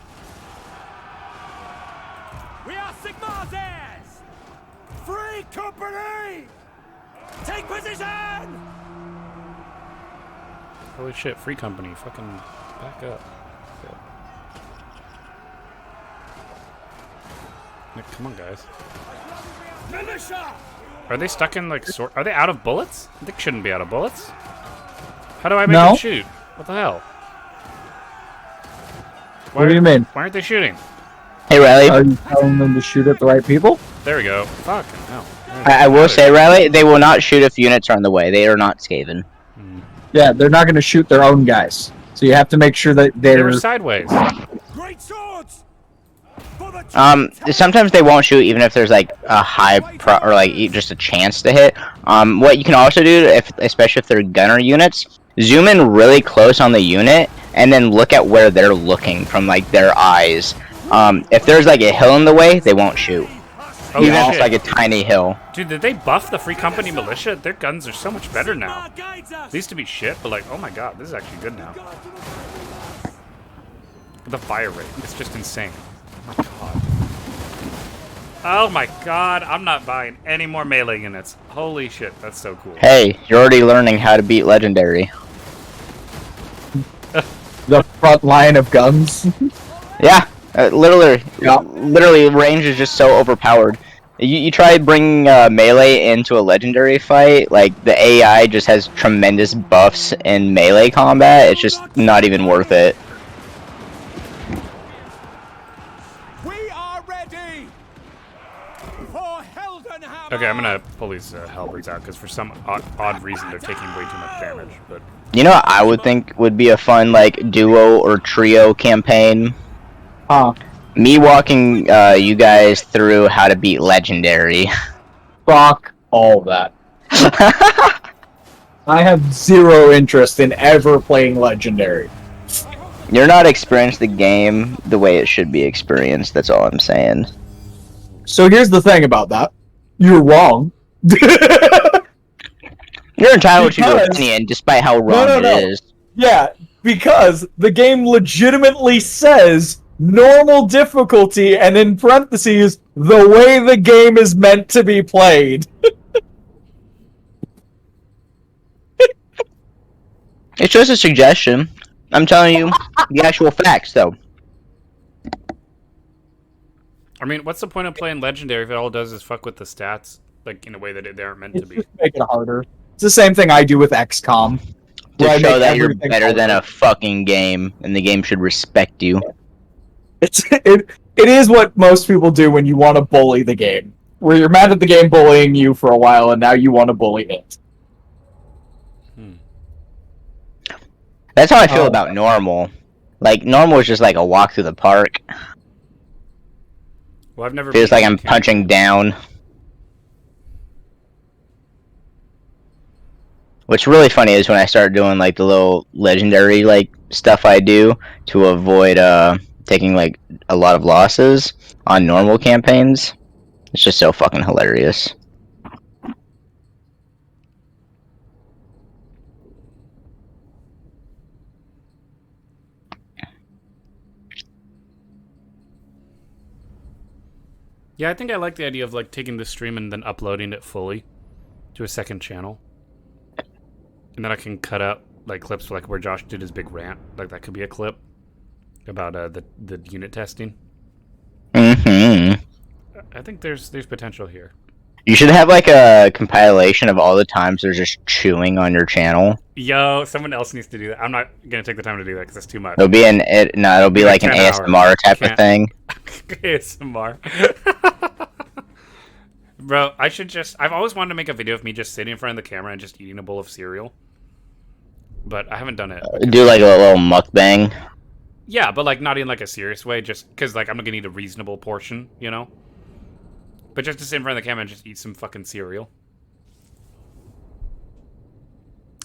Speaker 3: We are Sigmar's heirs! Free company! Take position!
Speaker 2: Holy shit, free company. Fucking back up. Nick, come on, guys.
Speaker 3: Militia!
Speaker 2: Are they stuck in, like, are they out of bullets? They shouldn't be out of bullets. How do I make them shoot? What the hell?
Speaker 4: What do you mean?
Speaker 2: Why aren't they shooting?
Speaker 1: Hey, Riley.
Speaker 4: Are you telling them to shoot at the right people?
Speaker 2: There we go. Fucking hell.
Speaker 1: I will say, Riley, they will not shoot if units are on the way. They are not Skaven.
Speaker 4: Yeah, they're not going to shoot their own guys. So you have to make sure that
Speaker 2: They
Speaker 4: they're...
Speaker 2: were sideways.
Speaker 3: Great swords! For the
Speaker 1: Sometimes they won't shoot even if there's like a high or like just a chance to hit. What you can also do, especially if they're gunner units, zoom in really close on the unit and then look at where they're looking from like their eyes. If there's like a hill in the way, they won't shoot.
Speaker 2: Oh,
Speaker 1: Even if
Speaker 2: shit.
Speaker 1: it's like a tiny hill.
Speaker 2: Dude, did they buff the Free Company militia? Their guns are so much better now. They used to be shit, but like, oh my god, this is actually good now. The fire rate, it's just insane. Oh my god. Oh my god, I'm not buying any more melee units. Holy shit, that's so cool.
Speaker 1: Hey, you're already learning how to beat Legendary.
Speaker 4: The front line of guns.
Speaker 1: Yeah, literally, range is just so overpowered. You try bringing melee into a legendary fight, like the AI just has tremendous buffs in melee combat. It's just not even worth it.
Speaker 3: We are ready for Heldenhammer!
Speaker 2: Okay, I'm gonna pull these halberds out because for some odd reason they're taking way too much damage. But
Speaker 1: You know what I would think would be a fun like duo or trio campaign? Me walking you guys through how to beat Legendary.
Speaker 4: Fuck all that. I have zero interest in ever playing Legendary.
Speaker 1: You're not experienced the game the way it should be experienced, that's all I'm saying.
Speaker 4: So here's the thing about that. You're wrong.
Speaker 1: You're entitled to your
Speaker 4: Because-
Speaker 1: opinion despite how wrong
Speaker 4: no.
Speaker 1: it is.
Speaker 4: Yeah, because the game legitimately says normal difficulty and in parentheses, the way the game is meant to be played.
Speaker 1: It's just a suggestion. I'm telling you the actual facts, though.
Speaker 2: I mean, what's the point of playing Legendary if it all does is fuck with the stats, like in a way that they aren't meant to
Speaker 4: It's
Speaker 2: be?
Speaker 4: just make it harder. It's the same thing I do with XCOM.
Speaker 1: To
Speaker 4: where I
Speaker 1: show
Speaker 4: make
Speaker 1: that you're
Speaker 4: everything
Speaker 1: better than a
Speaker 4: harder.
Speaker 1: fucking game, and the game should respect you.
Speaker 4: It is what most people do when you want to bully the game. Where you're mad at the game bullying you for a while, and now you want to bully it.
Speaker 1: That's how I feel about normal. Like, normal is just like a walk through the park.
Speaker 2: Well, I've never.
Speaker 1: Feels like I'm punching down. What's really funny is when I start doing like the little legendary like stuff I do to avoid taking like a lot of losses on normal campaigns. It's just so fucking hilarious.
Speaker 2: Yeah, I think I like the idea of like taking the stream and then uploading it fully to a second channel. And then I can cut out like clips like where Josh did his big rant. Like that could be a clip about the unit testing.
Speaker 1: Mm-hmm.
Speaker 2: I think there's potential here.
Speaker 1: You should have like a compilation of all the times there's just chewing on your channel.
Speaker 2: Yo, someone else needs to do that. I'm not gonna take the time to do that because it's too much.
Speaker 1: It'll be it'll be like an ASMR type of thing.
Speaker 2: ASMR. Bro, I've always wanted to make a video of me just sitting in front of the camera and just eating a bowl of cereal. But I haven't done it.
Speaker 1: Do like a little mukbang.
Speaker 2: Yeah, but like not in like a serious way, just because like I'm gonna eat a reasonable portion, you know? But just to sit in front of the camera and just eat some fucking cereal.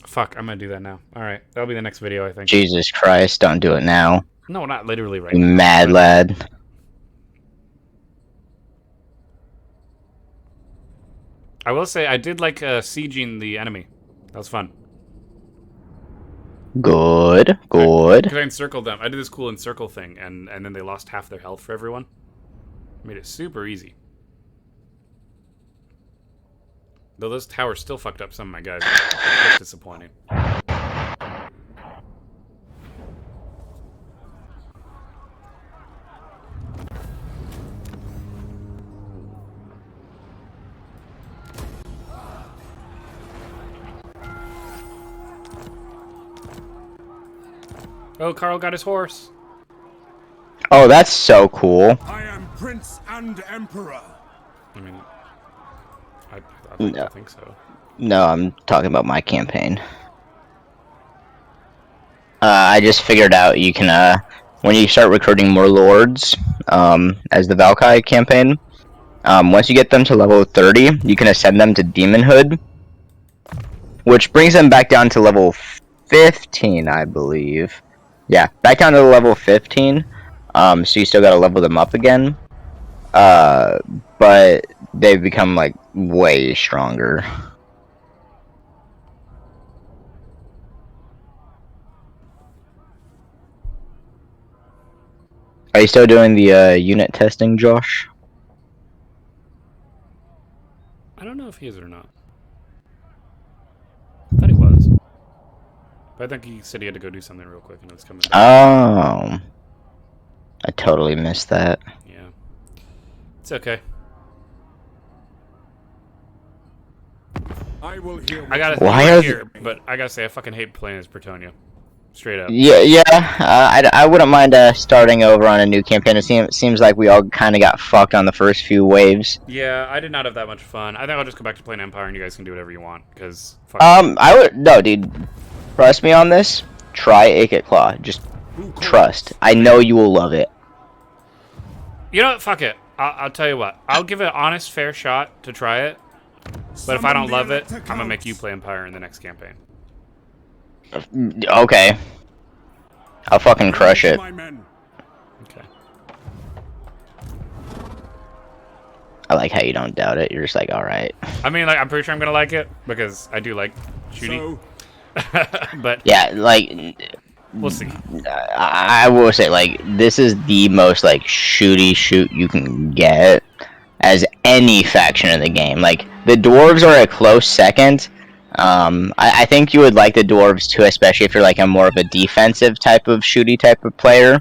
Speaker 2: Fuck, I'm gonna do that now. Alright, that'll be the next video, I think.
Speaker 1: Jesus Christ, don't do it now.
Speaker 2: No, not literally right
Speaker 1: You
Speaker 2: now.
Speaker 1: mad lad.
Speaker 2: I will say, I did like sieging the enemy. That was fun.
Speaker 1: Good, good.
Speaker 2: Because I encircled them. I did this cool encircle thing, and then they lost half their health for everyone. Made it super easy. Though those towers still fucked up some of my guys. It's disappointing. Oh, Carl got his horse.
Speaker 1: Oh, that's so cool.
Speaker 3: I am Prince and Emperor.
Speaker 2: I mean, I think so.
Speaker 1: No, I'm talking about my campaign. I just figured out you can, when you start recruiting more lords, as the Valkyrie campaign, once you get them to level 30, you can ascend them to demonhood, which brings them back down to level 15, I believe. Yeah, back down to level 15, so you still gotta level them up again, but they've become, like, way stronger. Are you still doing the unit testing, Josh?
Speaker 2: I don't know if he is or not. I thought he was. But I think he said he had to go do something real quick and it was coming.
Speaker 1: Oh. I totally missed that.
Speaker 2: Yeah. It's okay.
Speaker 5: I will hear.
Speaker 2: I gotta
Speaker 1: Why are
Speaker 2: here, but I gotta say I fucking hate playing as Bretonnia. Straight up.
Speaker 1: Yeah. I wouldn't mind starting over on a new campaign. It seems like we all kind of got fucked on the first few waves.
Speaker 2: Yeah, I did not have that much fun. I think I'll just go back to playing Empire and you guys can do whatever you want, because...
Speaker 1: No, dude. Trust me on this. Try Akit Claw. Just trust. I know you will love it.
Speaker 2: You know what? Fuck it. I'll tell you what. I'll give it an honest, fair shot to try it. But if I don't love it, I'm gonna make you play Empire in the next campaign.
Speaker 1: Okay. I'll fucking crush it.
Speaker 3: My men.
Speaker 2: Okay.
Speaker 1: I like how you don't doubt it. You're just like, alright.
Speaker 2: I mean, like, I'm pretty sure I'm gonna like it, because I do like shooting.
Speaker 3: So,
Speaker 2: But
Speaker 1: Yeah, like...
Speaker 2: we'll see.
Speaker 1: I will say, like, this is the most, like, shooty shoot you can get as any faction in the game. Like, the dwarves are a close second. I think you would like the dwarves too, especially if you're, like, a more of a defensive type of shooty type of player.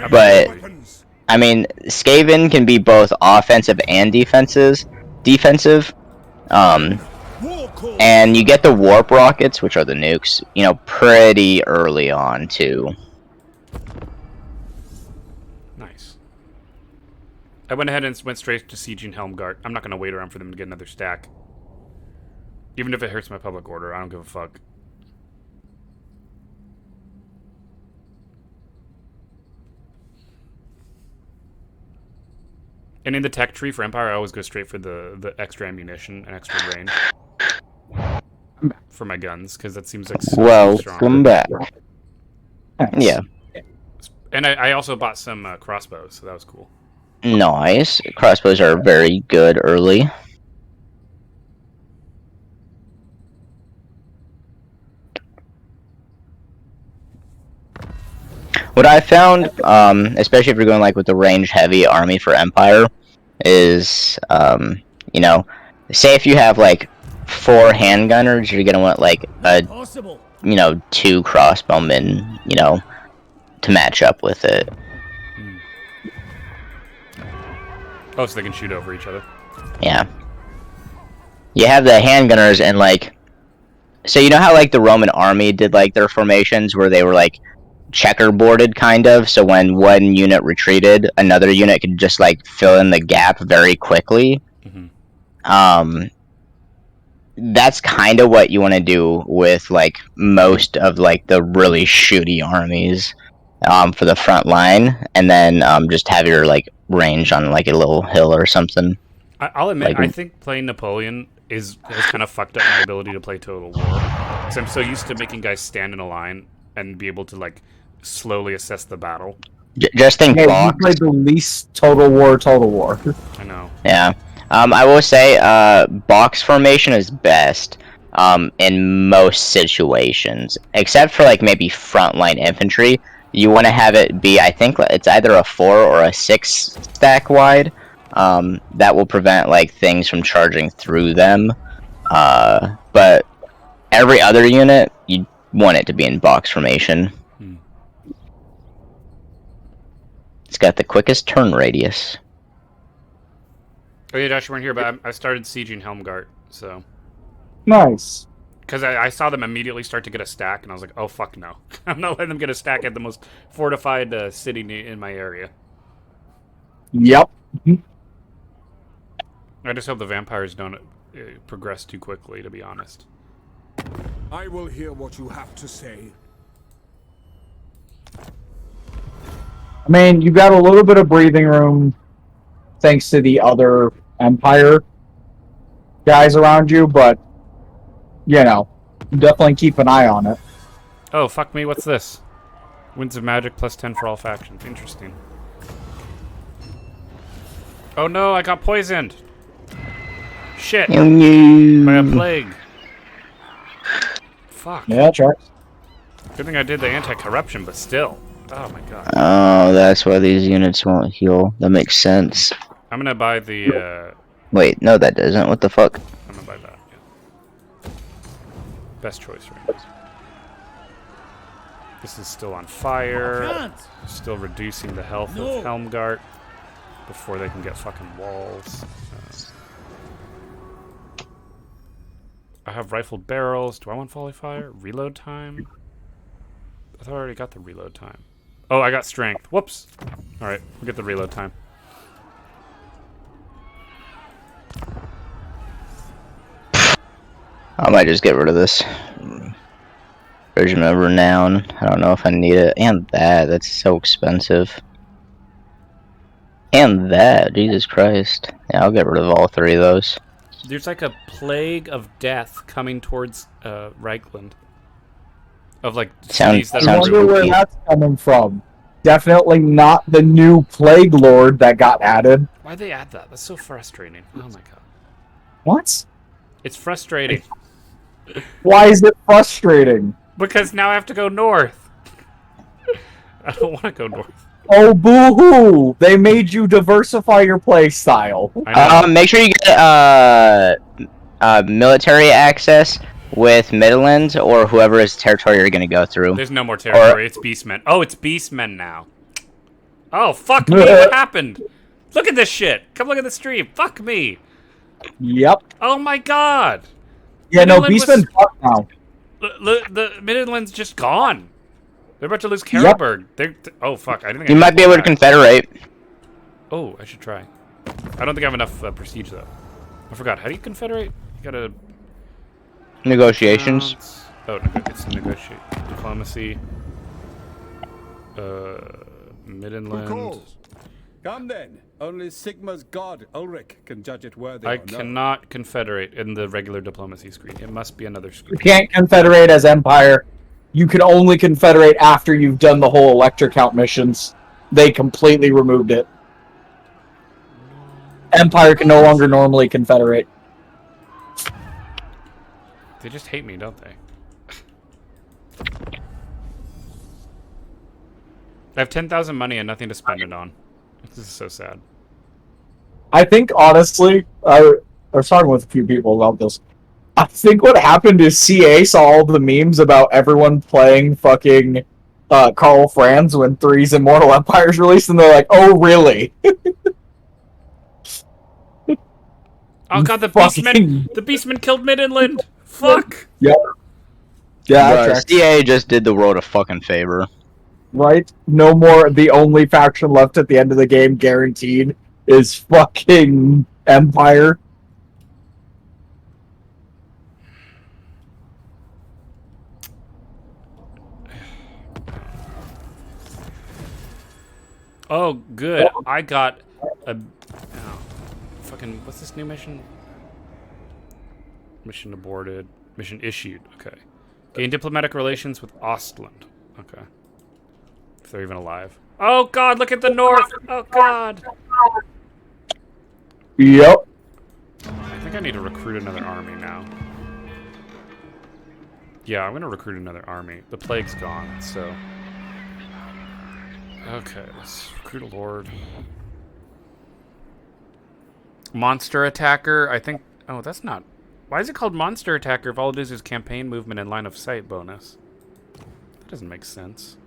Speaker 1: But,
Speaker 3: weapons.
Speaker 1: I mean, Skaven can be both offensive and defensive.
Speaker 3: War call.
Speaker 1: And you get the warp rockets, which are the nukes, you know, pretty early on, too.
Speaker 2: Nice. I went ahead and went straight to sieging Helmgart. I'm not going to wait around for them to get another stack. Even if it hurts my public order, I don't give a fuck. And in the tech tree for Empire, I always go straight for the extra ammunition and extra range. For my guns, because that seems like so strong.
Speaker 1: Welcome back. Yeah.
Speaker 2: And I also bought some crossbows, so that was cool.
Speaker 1: Nice. Crossbows are very good early. What I found, especially if you're going like with the range heavy army for Empire, is you know, say if you have like 4 handgunners, you're gonna want like a 2 crossbowmen, you know, to match up with it.
Speaker 2: Oh, so they can shoot over each other.
Speaker 1: Yeah. You have the handgunners and like, so you know how like the Roman army did like their formations where they were like checkerboarded kind of, so when one unit retreated, another unit could just like fill in the gap very quickly. That's kind of what you want to do with like most of like the really shooty armies for the front line, and then just have your like range on like a little hill or something.
Speaker 2: I'll admit,
Speaker 1: like,
Speaker 2: I think playing Napoleon has kind of fucked up my ability to play Total War, because I'm so used to making guys stand in a line and be able to like slowly assess the battle.
Speaker 1: Just think box.
Speaker 4: You played the least Total War.
Speaker 2: I know.
Speaker 1: Yeah. I will say box formation is best in most situations, except for like maybe frontline infantry. You want to have it be, I think it's either a 4 or a 6 stack wide. That will prevent like things from charging through them. But every other unit, you want it to be in box formation. It's got the quickest turn radius.
Speaker 2: Oh yeah, Josh, you weren't here, but I started sieging Helmgart, so...
Speaker 4: Nice.
Speaker 2: Because I saw them immediately start to get a stack, and I was like, oh, fuck no. I'm not letting them get a stack at the most fortified city in my area.
Speaker 4: Yep.
Speaker 2: I just hope the vampires don't progress too quickly, to be honest.
Speaker 3: I will hear what you have to say.
Speaker 4: I mean, you got a little bit of breathing room thanks to the other Empire guys around you, but, you know, definitely keep an eye on it.
Speaker 2: Oh, fuck me, what's this? Winds of Magic plus 10 for all factions. Interesting. Oh no, I got poisoned! Shit! By a plague. Fuck.
Speaker 4: Yeah, that's right.
Speaker 2: Good thing I did the anti-corruption, but still. Oh my god.
Speaker 1: Oh, that's why these units won't heal. That makes sense.
Speaker 2: I'm gonna buy the,
Speaker 1: Wait, no that doesn't. What the fuck?
Speaker 2: I'm gonna buy that, yeah. Best choice, right? This is still on fire. Still reducing the health of Helmgart before they can get fucking walls. I have rifled barrels. Do I want volley fire? Reload time? I thought I already got the reload time. Oh, I got strength. Whoops. Alright, we'll get the reload time.
Speaker 1: I might just get rid of this. Version of Renown. I don't know if I need it. And that's so expensive. And that, Jesus Christ. Yeah, I'll get rid of all 3 of those.
Speaker 2: There's like a plague of death coming towards Reichland. Of like cities that
Speaker 4: I
Speaker 2: are
Speaker 4: wonder where that's coming from. Definitely not the new Plague Lord that got added.
Speaker 2: Why'd they add that? That's so frustrating. Oh my god.
Speaker 4: What?
Speaker 2: It's frustrating.
Speaker 4: Why is it frustrating?
Speaker 2: Because now I have to go north. I don't want to go north.
Speaker 4: Oh, boo-hoo! They made you diversify your play style.
Speaker 1: Make sure you get military access with Midlands or whoever's territory you're gonna go through.
Speaker 2: There's no more territory. It's Beastmen. Oh, it's Beastmen now. Oh, fuck me. What happened? Look at this shit. Come look at the stream. Fuck me.
Speaker 4: Yep.
Speaker 2: Oh my god.
Speaker 4: Yeah, no, Beastmen fuck now.
Speaker 2: The Midlands just gone. They're about to lose Karlberg. Yep. Oh fuck! I didn't think
Speaker 1: you might be able to confederate.
Speaker 2: Oh, I should try. I don't think I have enough prestige though. I forgot. How do you confederate? You gotta
Speaker 1: Negotiations.
Speaker 2: Oh, it's negotiate diplomacy. Mid-inland.
Speaker 5: calls? Come then. Only Sigma's god, Ulrich, can judge it worthy
Speaker 2: I
Speaker 5: or no.
Speaker 2: cannot confederate in the regular diplomacy screen. It must be another
Speaker 4: You
Speaker 2: screen.
Speaker 4: can't confederate as Empire. You can only confederate after you've done the whole elector count missions. They completely removed it. Empire can no longer normally confederate.
Speaker 2: They just hate me, don't they? I have 10,000 money and nothing to spend it on. This is so sad.
Speaker 4: I think, honestly, I was talking with a few people about this. I think what happened is CA saw all the memes about everyone playing fucking Karl Franz when 3's Immortal Empire's released, and they're like, oh, really?
Speaker 2: Oh god, the
Speaker 4: Fucking-
Speaker 2: Beastman! The Beastman killed Mid-Inland! Fuck!
Speaker 4: Yep. Yeah, that tracks.
Speaker 1: CA just did the world a fucking favor.
Speaker 4: Right? No more, the only faction left at the end of the game, guaranteed, is fucking Empire.
Speaker 2: Oh, good. I got a... Oh, fucking... What's this new mission? Mission aborted. Mission issued. Okay. Gain diplomatic relations with Ostland. Okay. If they're even alive. Oh god, look at the north! Oh god!
Speaker 4: Yep.
Speaker 2: I think I need to recruit another army now. Yeah, I'm gonna recruit another army. The plague's gone, so... Okay, let's recruit a lord. Monster attacker, I think... Oh, that's not... Why is it called monster attacker if all it is campaign movement and line of sight bonus? That doesn't make sense.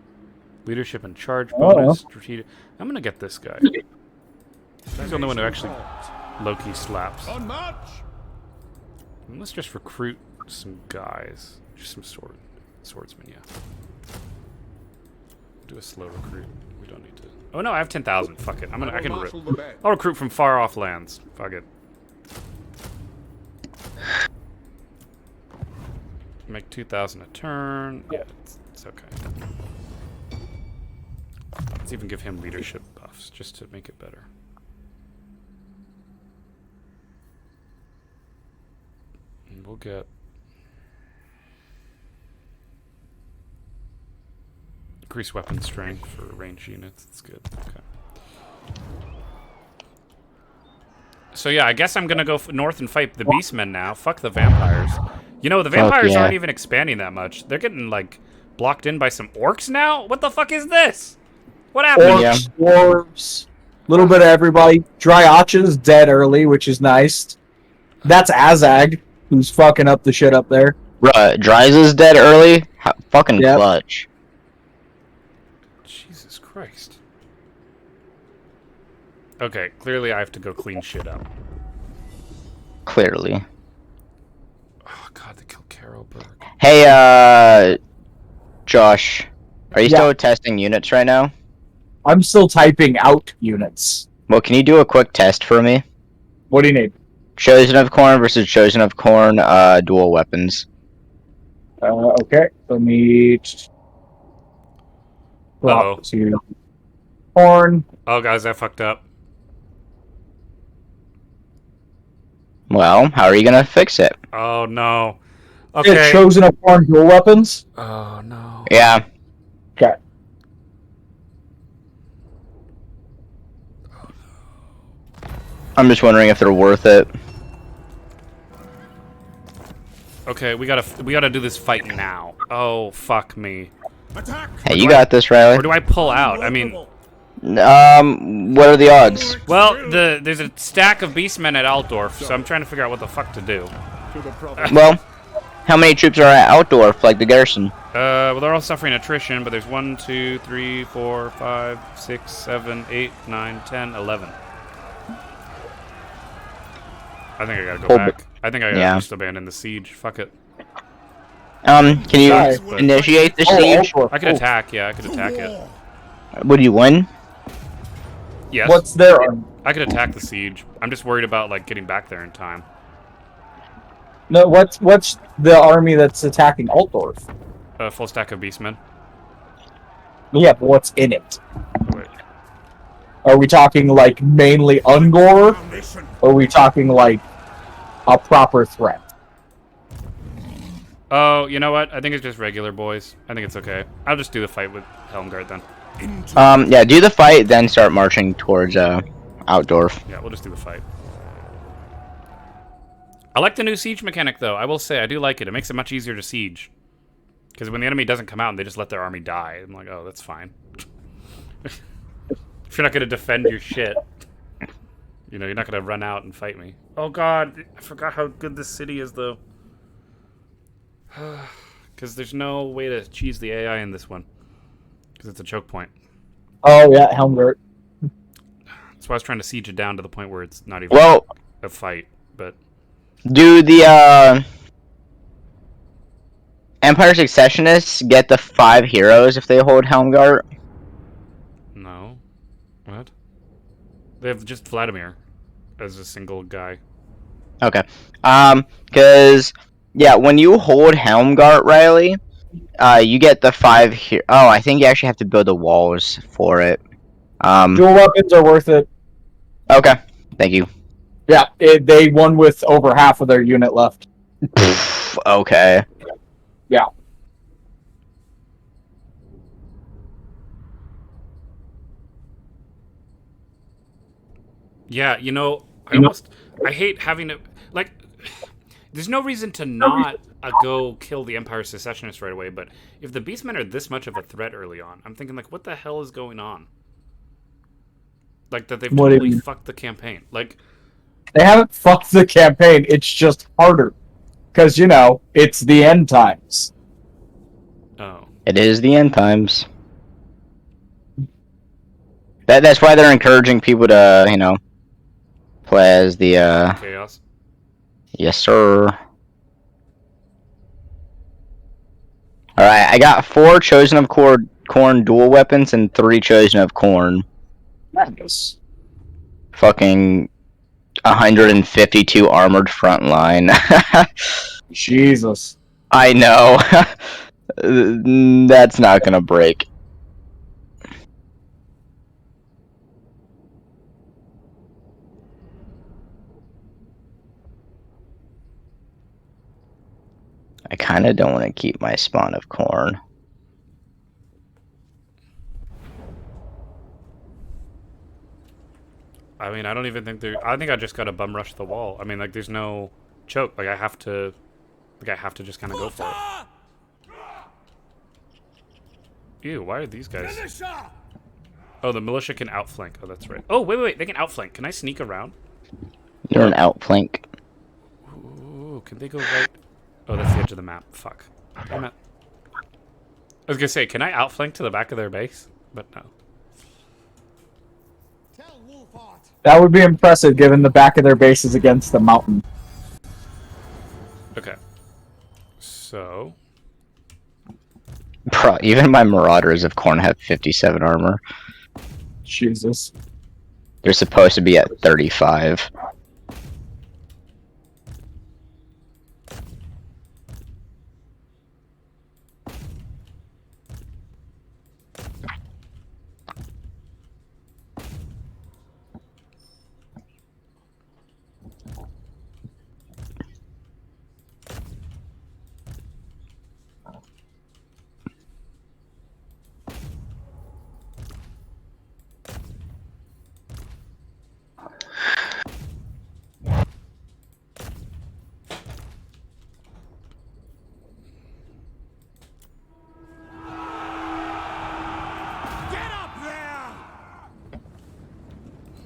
Speaker 2: Leadership and charge bonus. Strategic... I'm gonna get this guy. He's the only one who actually low-key slaps.
Speaker 5: On march!
Speaker 2: And let's just recruit some guys. Just some swordsmen, yeah. Do a slow recruit. We don't need to. Oh no, I have 10,000. Fuck it. I can
Speaker 5: marshal the band.
Speaker 2: I'll recruit from far off lands. Fuck it. Make 2,000 a turn. Yeah, it's okay. Let's even give him leadership buffs just to make it better. And we'll get increased weapon strength for range units. That's good. Okay. So yeah, I guess I'm gonna go north and fight the Beastmen now. Fuck the vampires. You know, the vampires
Speaker 1: yeah.
Speaker 2: aren't even expanding that much. They're getting, like, blocked in by some orcs now? What the fuck is this? What happened?
Speaker 4: Orcs, dwarves, little bit of everybody. Dryacha's dead early, which is nice. That's Azag, who's fucking up the shit up there.
Speaker 1: Dries is dead early? Fucking
Speaker 4: Yep.
Speaker 1: clutch.
Speaker 2: Jesus Christ. Okay, clearly I have to go clean shit up.
Speaker 1: Clearly.
Speaker 2: Oh god, they killed Carolberg.
Speaker 1: Hey, Josh. Are you
Speaker 4: Yeah.
Speaker 1: still testing units right now?
Speaker 4: I'm still typing out units.
Speaker 1: Well, can you do a quick test for me?
Speaker 4: What do you need?
Speaker 1: Chosen of Corn versus Chosen of Corn, dual weapons.
Speaker 4: Okay, let me
Speaker 2: Uh-oh.
Speaker 4: drop to Horn.
Speaker 2: Oh guys, I fucked up.
Speaker 1: Well, how are you gonna fix it?
Speaker 2: Oh no.
Speaker 4: Yeah,
Speaker 2: Okay.
Speaker 4: Chosen of Horn dual weapons.
Speaker 2: Oh no.
Speaker 1: Yeah.
Speaker 4: Okay.
Speaker 1: I'm just wondering if they're worth it.
Speaker 2: Okay, we gotta do this fight now. Oh fuck me.
Speaker 3: Attack!
Speaker 1: Hey, you got this, Riley.
Speaker 2: Or do I pull out? I mean,
Speaker 1: What are the odds?
Speaker 2: well, there's a stack of beastmen at Altdorf, so I'm trying to figure out what the fuck to do.
Speaker 5: To the province.
Speaker 1: Well, how many troops are at Outdoor, like the garrison?
Speaker 2: Well, they're all suffering attrition, but there's 1, 2, 3, 4, 5, 6, 7, 8, 9, 10, 11. I think I gotta go back. I think I gotta just abandon the siege. Fuck it.
Speaker 1: Can you
Speaker 4: Sorry.
Speaker 1: initiate the siege?
Speaker 2: I could attack, yeah, I could attack it.
Speaker 1: Would you win?
Speaker 2: Yes.
Speaker 4: What's their army?
Speaker 2: I could attack the siege. I'm just worried about like getting back there in time.
Speaker 4: No, what's the army that's attacking Altdorf?
Speaker 2: A full stack of beastmen.
Speaker 4: Yeah, but what's in it?
Speaker 2: Oh, wait.
Speaker 4: Are we talking like mainly Ungor? Or are we talking like a proper threat?
Speaker 2: Oh, you know what? I think it's just regular boys. I think it's okay. I'll just do the fight with Helmgard then.
Speaker 1: Yeah, do the fight, then start marching towards Outdorf.
Speaker 2: Yeah, we'll just do the fight. I like the new siege mechanic, though. I will say, I do like it. It makes it much easier to siege. Because when the enemy doesn't come out and they just let their army die, I'm like, oh, that's fine. If you're not going to defend your shit, you know, you're not going to run out and fight me. Oh, God. I forgot how good this city is, though. Because there's no way to cheese the AI in this one. Because it's a choke point.
Speaker 4: Oh, yeah, Helmgart.
Speaker 2: That's why I was trying to siege it down to the point where it's not even a fight. But
Speaker 1: do the Empire Successionists get the 5 heroes if they hold Helmgart?
Speaker 2: no. What? They have just Vladimir as a single guy.
Speaker 1: Okay. Because, yeah, when you hold Helmgart, Riley, you get the 5 here. Oh, I think you actually have to build the walls for it.
Speaker 4: Dual weapons are worth it.
Speaker 1: Okay. Thank you.
Speaker 4: Yeah, they won with over half of their unit left.
Speaker 1: Okay.
Speaker 4: Yeah.
Speaker 2: Yeah, you know, I hate having to, like, there's no reason to not go kill the Empire Secessionists right away, but if the Beastmen are this much of a threat early on, I'm thinking, like, what the hell is going on? Like, that they've totally fucked the campaign. Like,
Speaker 4: they haven't fucked the campaign, it's just harder. Because, you know, it's the end times.
Speaker 2: oh.
Speaker 1: It is the end times. That's why they're encouraging people to, you know, play as the,
Speaker 2: Chaos.
Speaker 1: Yes, sir. Alright, I got 4 Chosen of Corn dual weapons and 3 Chosen of Corn.
Speaker 4: Nice.
Speaker 1: Fucking 152 armored front line.
Speaker 4: Jesus.
Speaker 1: I know. That's not gonna break. I kind of don't want to keep my spawn of corn.
Speaker 2: I mean, I don't even think I think I just gotta bum rush the wall. I mean, like, there's no choke. Like, I have to just kind of go for it. Ew, why are these guys? Oh, the militia can outflank. Oh, that's right. Oh, wait, they can outflank. Can I sneak around?
Speaker 1: You're an outflank.
Speaker 2: Ooh, can they go right? Oh, that's the edge of the map. Fuck. Damn it. I was gonna say, can I outflank to the back of their base? But no.
Speaker 4: That would be impressive given the back of their base is against the mountain.
Speaker 2: Okay. So.
Speaker 1: Bro, even my Marauders of Corn have 57 armor.
Speaker 4: Jesus.
Speaker 1: They're supposed to be at 35.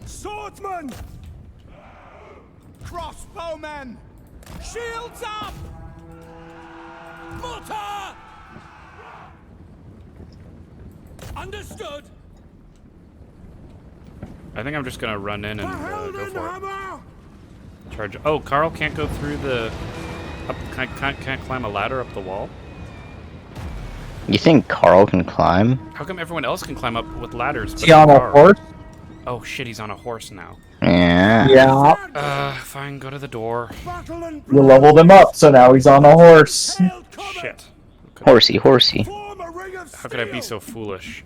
Speaker 3: Swordsman! Crossbowmen! Shields up! Mortar! Understood!
Speaker 2: I think I'm just gonna run in and go for it. Charge. Oh, Carl can't go through the. Can't climb a ladder up the wall.
Speaker 1: You think Carl can climb?
Speaker 2: How come everyone else can climb up with ladders?
Speaker 4: Is he on a horse?
Speaker 2: Oh shit, he's on a horse now.
Speaker 1: Yeah.
Speaker 4: Yeah.
Speaker 2: Fine, go to the door.
Speaker 3: Battle and
Speaker 4: You leveled him up, so now he's on a horse.
Speaker 3: Hail coming!
Speaker 2: Shit.
Speaker 1: Horsey, horsey.
Speaker 3: Form a ring of
Speaker 2: How could I be
Speaker 3: steel!
Speaker 2: so foolish?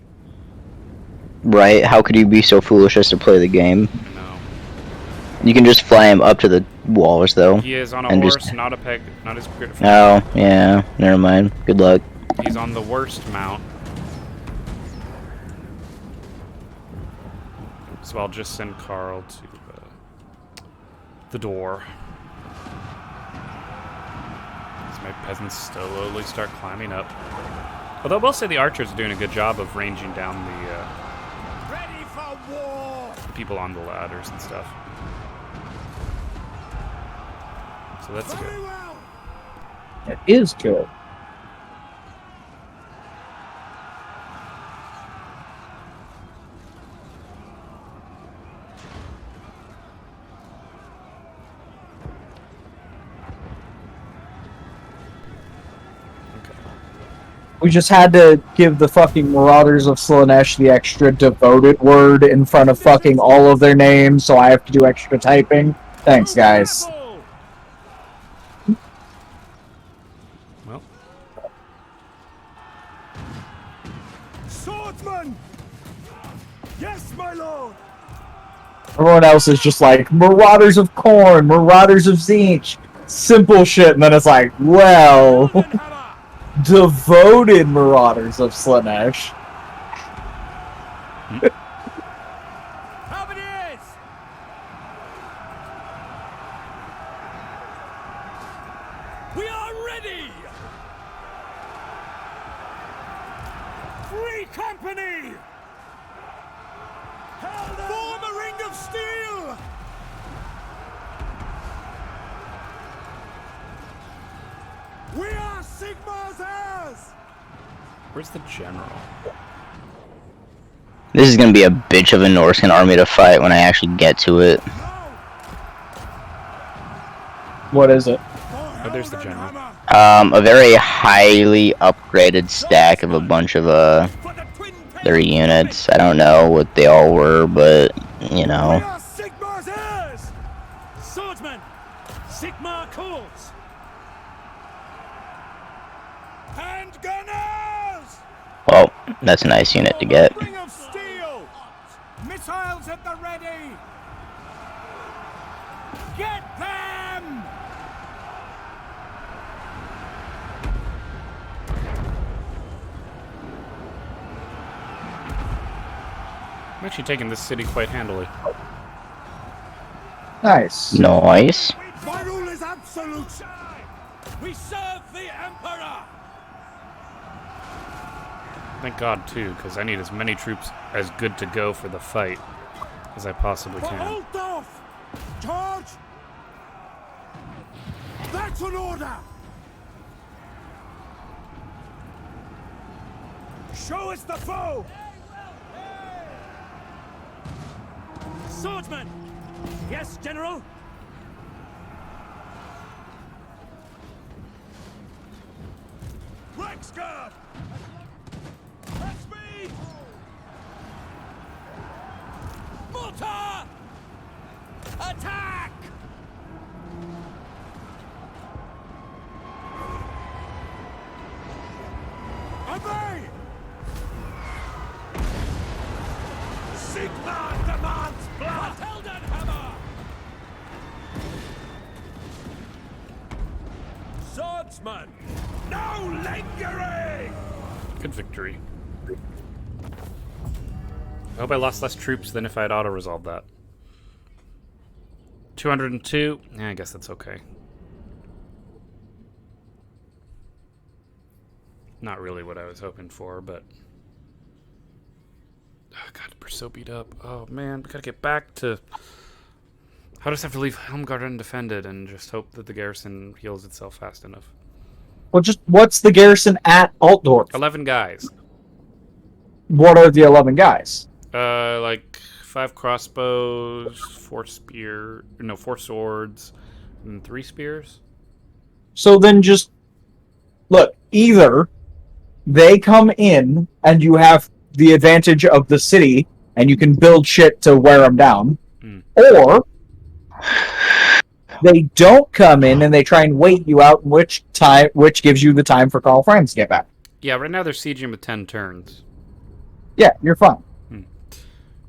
Speaker 1: Right? How could you be so foolish as to play the game?
Speaker 2: I know.
Speaker 1: You can just fly him up to the walls, though.
Speaker 2: He is on a
Speaker 1: And
Speaker 2: horse,
Speaker 1: just-
Speaker 2: not a peg, not his grip.
Speaker 1: Oh, yeah. Never mind. Good luck.
Speaker 2: He's on the worst mount. So I'll just send Carl to the door. As my peasants slowly start climbing up. Although I will say the archers are doing a good job of ranging down the
Speaker 3: Ready for war!
Speaker 2: people on the ladders and stuff. So that's
Speaker 3: Very
Speaker 2: good.
Speaker 3: well!
Speaker 4: It is cool. We just had to give the fucking Marauders of Slaanesh the extra devoted word in front of fucking all of their names, so I have to do extra typing. Thanks, guys.
Speaker 2: Well,
Speaker 3: Swordsman! Yes, my lord!
Speaker 4: Everyone else is just like, Marauders of Corn, Marauders of Zinch, simple shit, and then it's like, well,
Speaker 3: Hammer!
Speaker 4: devoted Marauders of Slaanesh.
Speaker 3: How it is! We are ready! Free company! Form a ring of steel! We are Sigmar's heirs!
Speaker 2: where's the general?
Speaker 1: This is gonna be a bitch of a Norscan army to fight when I actually get to it.
Speaker 4: What is it?
Speaker 2: Oh, there's the general.
Speaker 1: A very highly upgraded stack of a bunch of, their units. I don't know what they all were, but, you
Speaker 3: We
Speaker 1: know.
Speaker 3: are Sigmar's heirs! Swordsman! Sigmar calls! And gunners!
Speaker 1: Well, that's a nice unit to get.
Speaker 3: Ring of steel! Missiles at the ready! Get them!
Speaker 2: I'm actually taking this city quite handily.
Speaker 4: Nice.
Speaker 1: Nice.
Speaker 3: My rule is absolute! We serve the Emperor!
Speaker 2: Thank God, too, because I need as many troops as good to go for the fight as I possibly
Speaker 3: For
Speaker 2: can.
Speaker 3: Altdorf! Charge! That's an order! Show us the foe! Swordsman! Yes, General? Rexguard! Press me! Mortar! Attack! Obey! Sigmar demands blood! Heldenhammer! Swordsman! No lingering!
Speaker 2: Good victory. I hope I lost less troops than if I had auto-resolved that. 202? Yeah, I guess that's okay. Not really what I was hoping for, but... Oh, God, we're so beat up. Oh, man, we gotta get back to... I'll just have to leave Helmgard undefended and just hope that the garrison heals itself fast enough.
Speaker 4: Well, just what's the garrison at Altdorf?
Speaker 2: 11 guys.
Speaker 4: What are the 11 guys?
Speaker 2: Like 5 crossbows, 4 swords, and 3 spears.
Speaker 4: So then just look, either they come in and you have the advantage of the city and you can build shit to wear them down.
Speaker 2: Mm.
Speaker 4: Or they don't come in and they try and wait you out, which gives you the time for call friends to get back.
Speaker 2: Yeah, right now they're sieging with 10 turns.
Speaker 4: Yeah, you're fine.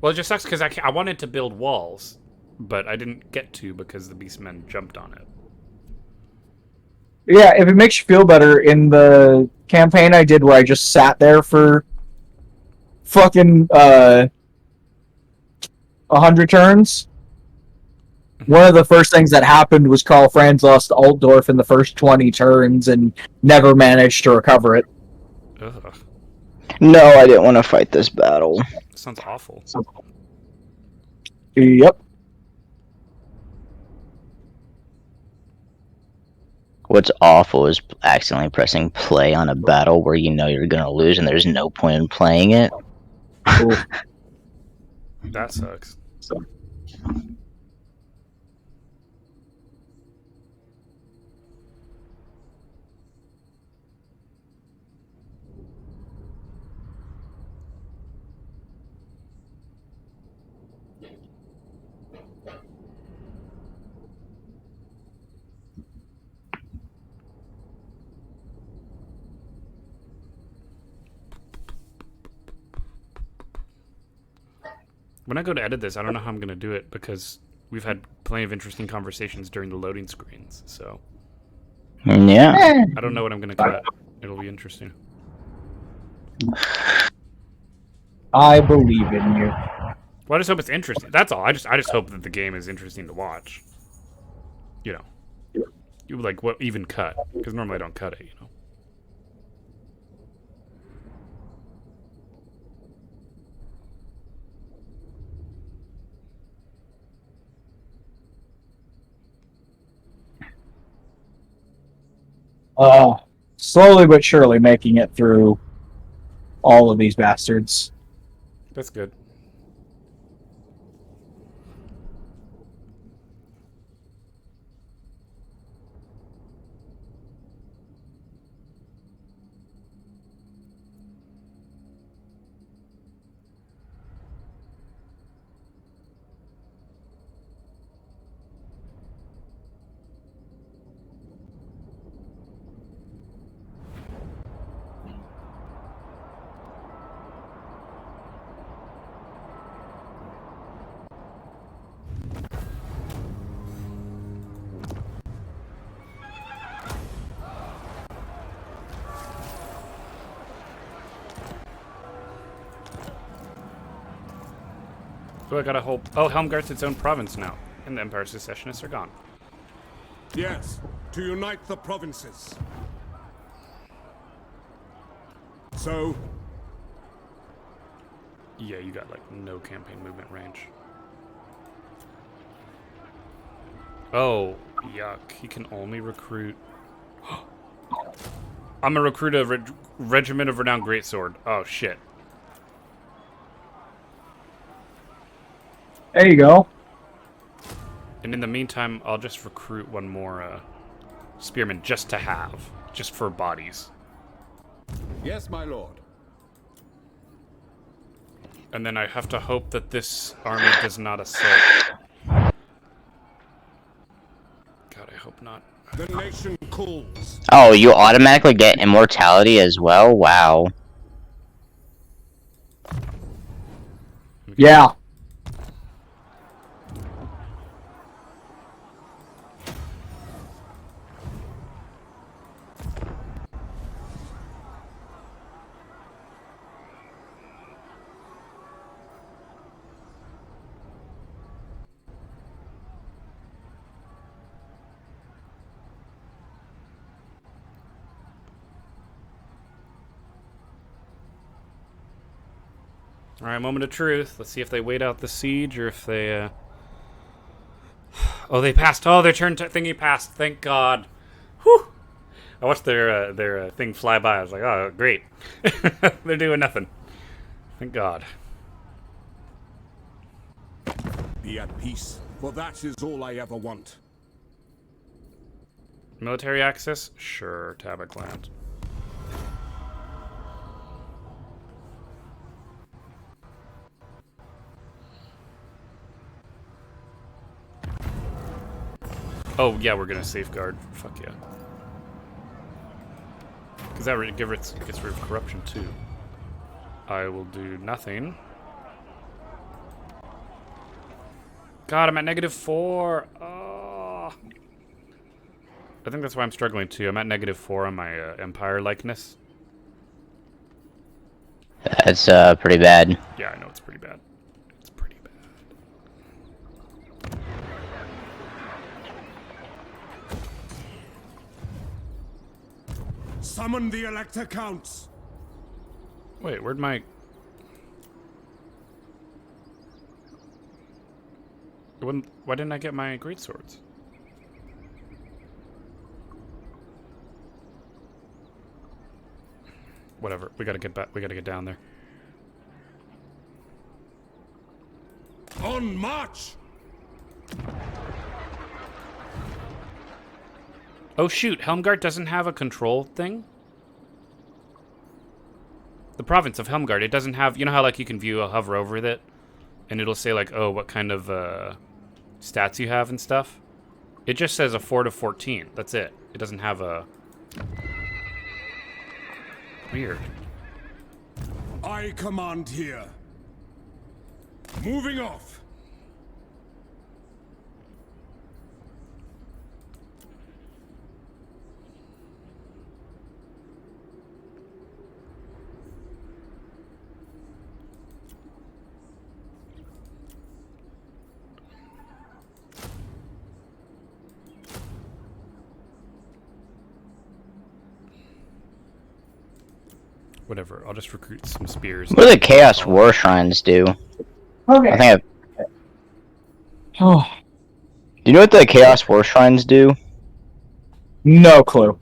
Speaker 2: Well, it just sucks because I wanted to build walls, but I didn't get to because the beastmen jumped on it.
Speaker 4: Yeah, if it makes you feel better, in the campaign I did where I just sat there for fucking 100 turns, one of the first things that happened was Karl Franz lost to Altdorf in the first 20 turns and never managed to recover it.
Speaker 2: Ugh,
Speaker 1: No, I didn't want to fight this battle.
Speaker 2: sounds awful.
Speaker 4: Yep.
Speaker 1: What's awful is accidentally pressing play on a battle where you know you're gonna lose and there's no point in playing it.
Speaker 2: That sucks. When I go to edit this, I don't know how I'm going to do it because we've had plenty of interesting conversations during the loading screens. So
Speaker 1: Yeah.
Speaker 2: I don't know what I'm going to cut. It'll be interesting.
Speaker 4: I believe in you.
Speaker 2: Well, I just hope it's interesting. That's all. I just hope that the game is interesting to watch. You know, you like what even cut because normally I don't cut it. You know.
Speaker 4: Slowly but surely making it through all of these bastards.
Speaker 2: That's good. So I gotta hope. Oh, Helmgart's its own province now, and the Empire's secessionists are gone.
Speaker 3: Yes, to unite the provinces. So,
Speaker 2: Yeah, you got like no campaign movement range. Oh, yuck. He can only recruit. I'm gonna recruit a regiment of renowned greatsword. Oh shit.
Speaker 4: There you go.
Speaker 2: And in the meantime, I'll just recruit one more spearman just to have, just for bodies.
Speaker 5: Yes, my lord.
Speaker 2: And then I have to hope that this army does not assault. God, I hope not.
Speaker 3: the nation calls.
Speaker 1: Oh, you automatically get immortality as well? Wow.
Speaker 4: Yeah.
Speaker 2: Alright, moment of truth. Let's see if they wait out the siege or if they, Oh, they passed. Oh, their turn thingy passed. Thank God. Whew. I watched their thing fly by. I was like, oh, great. They're doing nothing. Thank God.
Speaker 3: Be at peace, for that is all I ever want.
Speaker 2: Military access? Sure, Tabak land. Oh, yeah, we're gonna safeguard. Fuck yeah. Because that gets rid of corruption, too. I will do nothing. God, I'm at -4. Oh. I think that's why I'm struggling, too. I'm at -4 on my Empire likeness.
Speaker 1: That's pretty bad.
Speaker 2: Yeah, I know it's pretty bad. It's pretty bad.
Speaker 3: Summon the Elector Counts.
Speaker 2: Wait, where'd my... Why didn't I get my greatswords? Whatever. We gotta get back. We gotta get down there.
Speaker 3: On march!
Speaker 2: Oh shoot, Helmgart doesn't have a control thing? The province of Helmgart, it doesn't have... You know how like you can view a hover over it? And it'll say like, oh, what kind of stats you have and stuff? It just says a 4 to 14. That's it. It doesn't have a... Weird.
Speaker 3: I command here. Moving off.
Speaker 2: Whatever, I'll just recruit some spears.
Speaker 1: What do the Chaos War Shrines do?
Speaker 4: Okay.
Speaker 1: I think
Speaker 4: Oh,
Speaker 1: do you know what the Chaos War Shrines do?
Speaker 4: no clue.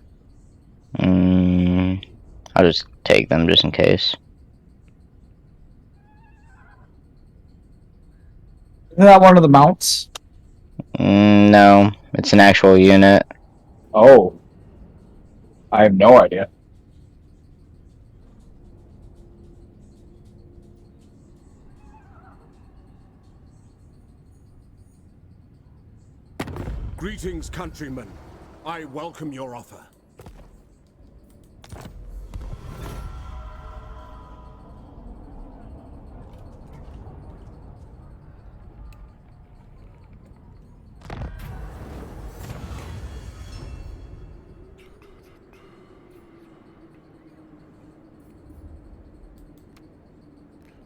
Speaker 1: I'll just take them just in case.
Speaker 4: Isn't that one of the mounts?
Speaker 1: No, it's an actual unit.
Speaker 4: Oh. I have no idea.
Speaker 3: Greetings, countrymen. I welcome your offer.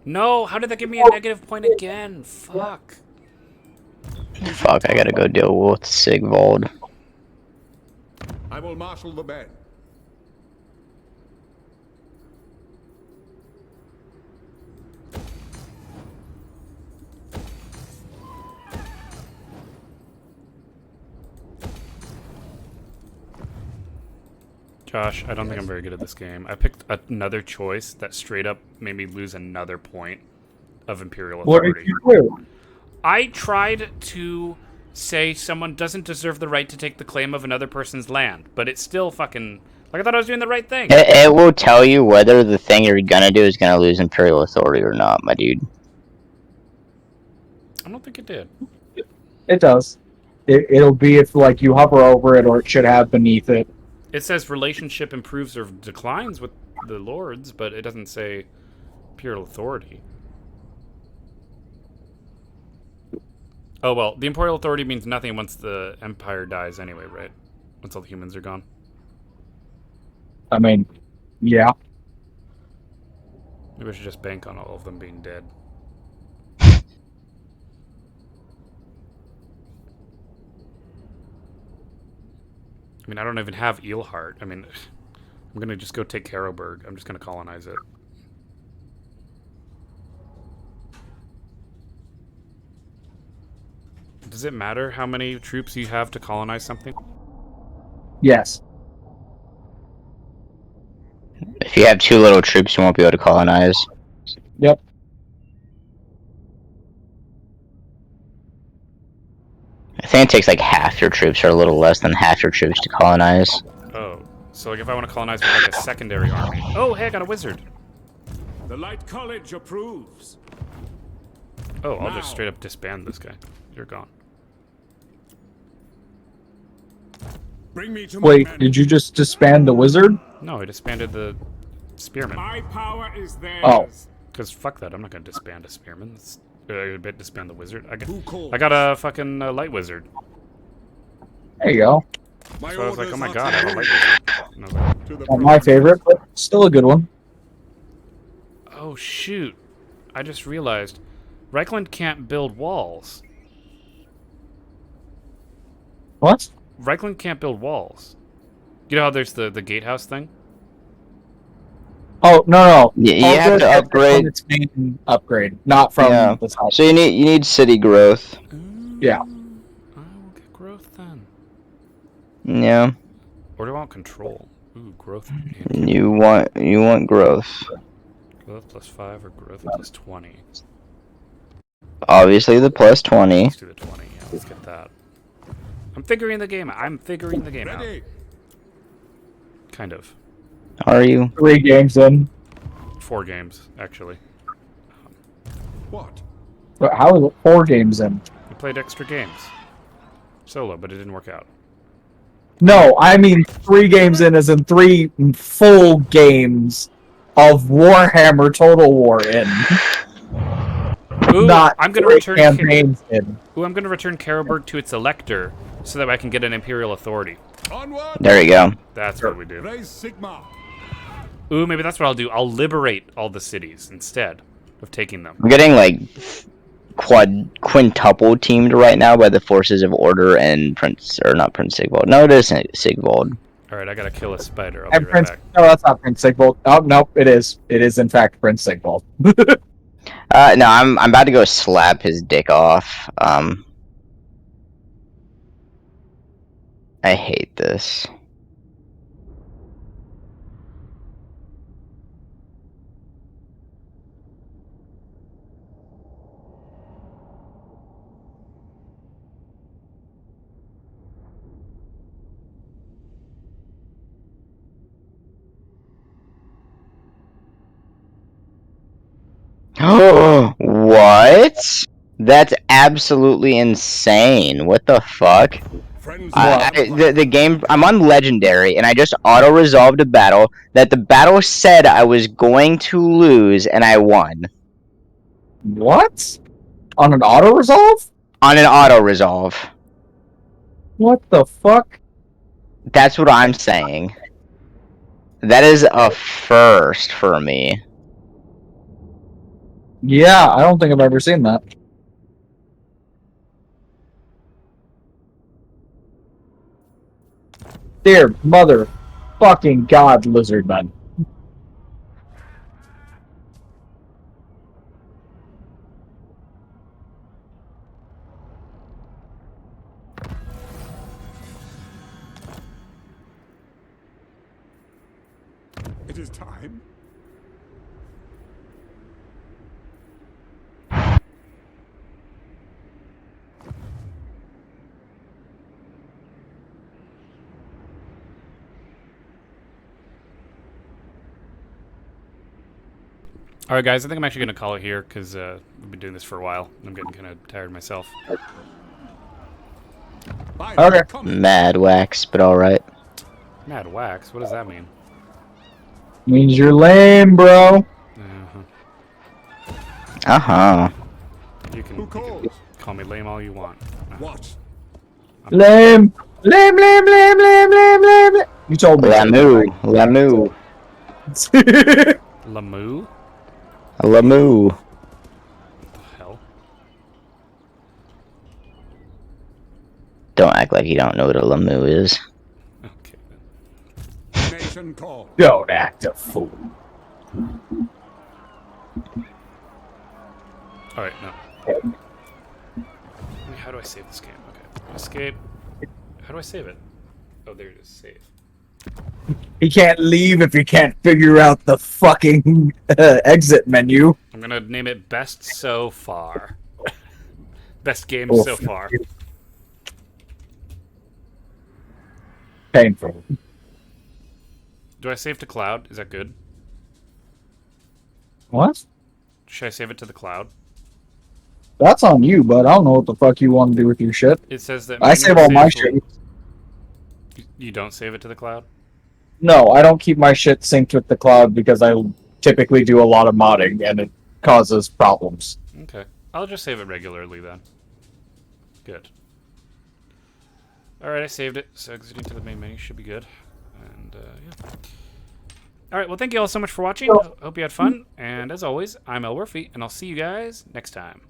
Speaker 2: No, how did that give me a negative point again? Fuck.
Speaker 1: Fuck, I gotta go deal with Sigvald.
Speaker 5: I will marshal the men.
Speaker 2: Josh, I don't think I'm very good at this game. I picked another choice that straight up made me lose another point of Imperial
Speaker 4: What
Speaker 2: Authority.
Speaker 4: did you do?
Speaker 2: I tried to say someone doesn't deserve the right to take the claim of another person's land, but it's still fucking... Like, I thought I was doing the right thing.
Speaker 1: It will tell you whether the thing you're gonna do is gonna lose Imperial Authority or not, my dude.
Speaker 2: I don't think it did.
Speaker 4: It does. It'll be if like you hover over it, or it should have beneath it.
Speaker 2: It says relationship improves or declines with the lords, but it doesn't say Imperial Authority. Oh, well, the Imperial Authority means nothing once the Empire dies anyway, right? Once all the humans are gone.
Speaker 4: I mean, yeah.
Speaker 2: Maybe I should just bank on all of them being dead. I mean, I don't even have Eelheart. I mean, I'm gonna just go take Karlberg. I'm just gonna colonize it. Does it matter how many troops you have to colonize something?
Speaker 4: Yes.
Speaker 1: If you have too little troops, you won't be able to colonize.
Speaker 4: Yep.
Speaker 1: I think it takes like half your troops or a little less than half your troops to colonize.
Speaker 2: Oh, so like if I want to colonize with like a secondary army. Oh, hey, I got a wizard.
Speaker 3: The Light College approves.
Speaker 2: Oh, I'll just
Speaker 3: Now.
Speaker 2: straight up disband this guy. You're gone.
Speaker 3: Bring me to my
Speaker 4: Wait,
Speaker 3: men.
Speaker 4: did you just disband the wizard?
Speaker 2: No, I disbanded the spearman.
Speaker 3: My power is theirs.
Speaker 4: Oh.
Speaker 2: Because fuck that, I'm not gonna disband a spearman. That's, disband the wizard.
Speaker 3: Who calls?
Speaker 2: I got a fucking light wizard.
Speaker 4: There you go.
Speaker 3: My
Speaker 2: So I was like,
Speaker 3: orders
Speaker 2: oh my
Speaker 3: are
Speaker 2: god, I have a
Speaker 3: to
Speaker 2: light wizard. And I was like,
Speaker 3: To the
Speaker 4: Not my favorite, but still a good one.
Speaker 2: oh shoot. I just realized Reichland can't build walls.
Speaker 4: What?
Speaker 2: Reichland can't build walls. You know how there's the gatehouse thing?
Speaker 4: Oh no!
Speaker 1: Yeah, you
Speaker 4: All
Speaker 1: have
Speaker 4: good
Speaker 1: to
Speaker 4: from
Speaker 1: upgrade.
Speaker 4: its main upgrade, not from
Speaker 1: Yeah.
Speaker 4: the top.
Speaker 1: So you need city growth.
Speaker 4: Yeah.
Speaker 2: I will get growth then.
Speaker 1: Yeah.
Speaker 2: Or do I want control? Ooh, growth. And
Speaker 1: You want growth.
Speaker 2: growth plus 5 or growth plus 20.
Speaker 1: Obviously the plus 20.
Speaker 2: Let's do the 20. Yeah, let's get that. I'm figuring the game out. I'm figuring the game out.
Speaker 3: ready.
Speaker 2: Kind of.
Speaker 1: Are you?
Speaker 4: 3 games in.
Speaker 2: 4 games, actually.
Speaker 3: What?
Speaker 4: But how is it 4 games in?
Speaker 2: We played extra games. Solo, but it didn't work out.
Speaker 4: No, I mean 3 games in as in 3 full games of Warhammer Total War in.
Speaker 2: Ooh,
Speaker 4: Not
Speaker 2: I'm gonna
Speaker 4: 3
Speaker 2: return
Speaker 4: campaigns in.
Speaker 2: Ooh, I'm gonna return Karlberg to its elector so that I can get an Imperial authority.
Speaker 3: Onward.
Speaker 1: There you go.
Speaker 2: That's what we do.
Speaker 3: Raise Sigma.
Speaker 2: Ooh, maybe that's what I'll do. I'll liberate all the cities instead of taking them.
Speaker 1: I'm getting like quintuple teamed right now by the forces of Order and Prince, or not Prince Sigvald. No, it isn't Sigvald.
Speaker 2: Alright, I gotta kill a spider. I'll
Speaker 4: And
Speaker 2: be right
Speaker 4: Prince.
Speaker 2: back.
Speaker 4: No, that's not Prince Sigvald. Oh no, it is. It is in fact Prince Sigvald.
Speaker 1: No, I'm about to go slap his dick off. I hate this. Oh, what? That's absolutely insane. What the fuck?
Speaker 3: Friends.
Speaker 1: The game, I'm on Legendary, and I just auto-resolved a battle that the battle said I was going to lose, and I won.
Speaker 4: What? On an auto resolve?
Speaker 1: On an auto-resolve.
Speaker 4: What the fuck?
Speaker 1: That's what I'm saying. That is a first for me.
Speaker 4: Yeah, I don't think I've ever seen that. Dear mother fucking god, Lizardman.
Speaker 3: It is time.
Speaker 2: Alright, guys, I think I'm actually going to call it here because we've been doing this for a while. I'm getting kind of tired myself.
Speaker 3: By
Speaker 4: Okay.
Speaker 1: Mad wax, but alright.
Speaker 2: Mad wax? What does that mean?
Speaker 4: Means you're lame, bro.
Speaker 1: Uh-huh.
Speaker 2: You can
Speaker 3: calls?
Speaker 2: call me lame all you want.
Speaker 3: What?
Speaker 4: Lame. Lame, lame, lame, lame, lame, lame, lame. You told me.
Speaker 1: Lamu. Lamu.
Speaker 2: Lamu?
Speaker 1: Lamu.
Speaker 2: What the hell?
Speaker 1: Don't act like you don't know what a Lamu is.
Speaker 2: Okay.
Speaker 3: Nation call.
Speaker 4: Don't act a fool.
Speaker 2: Alright, no. How do I save this game? Okay. Escape. How do I save it? Oh, there it is. Save.
Speaker 4: He can't leave if he can't figure out the fucking exit menu.
Speaker 2: I'm gonna name it Best So Far. Best game
Speaker 4: Oh,
Speaker 2: so far.
Speaker 4: Painful.
Speaker 2: Do I save to cloud? Is that good?
Speaker 4: What?
Speaker 2: Should I save it to the cloud?
Speaker 4: That's on you, but I don't know what the fuck you want to do with your shit.
Speaker 2: It says that
Speaker 4: I save all my shit.
Speaker 2: You don't save it to the cloud?
Speaker 4: No, I don't keep my shit synced with the cloud because I typically do a lot of modding and it causes problems.
Speaker 2: Okay. I'll just save it regularly then. Good. Alright, I saved it, so exiting to the main menu should be good. And, yeah. Alright, well, thank you all so much for watching. Hope you had fun. And as always, I'm Elwirfy, and I'll see you guys next time.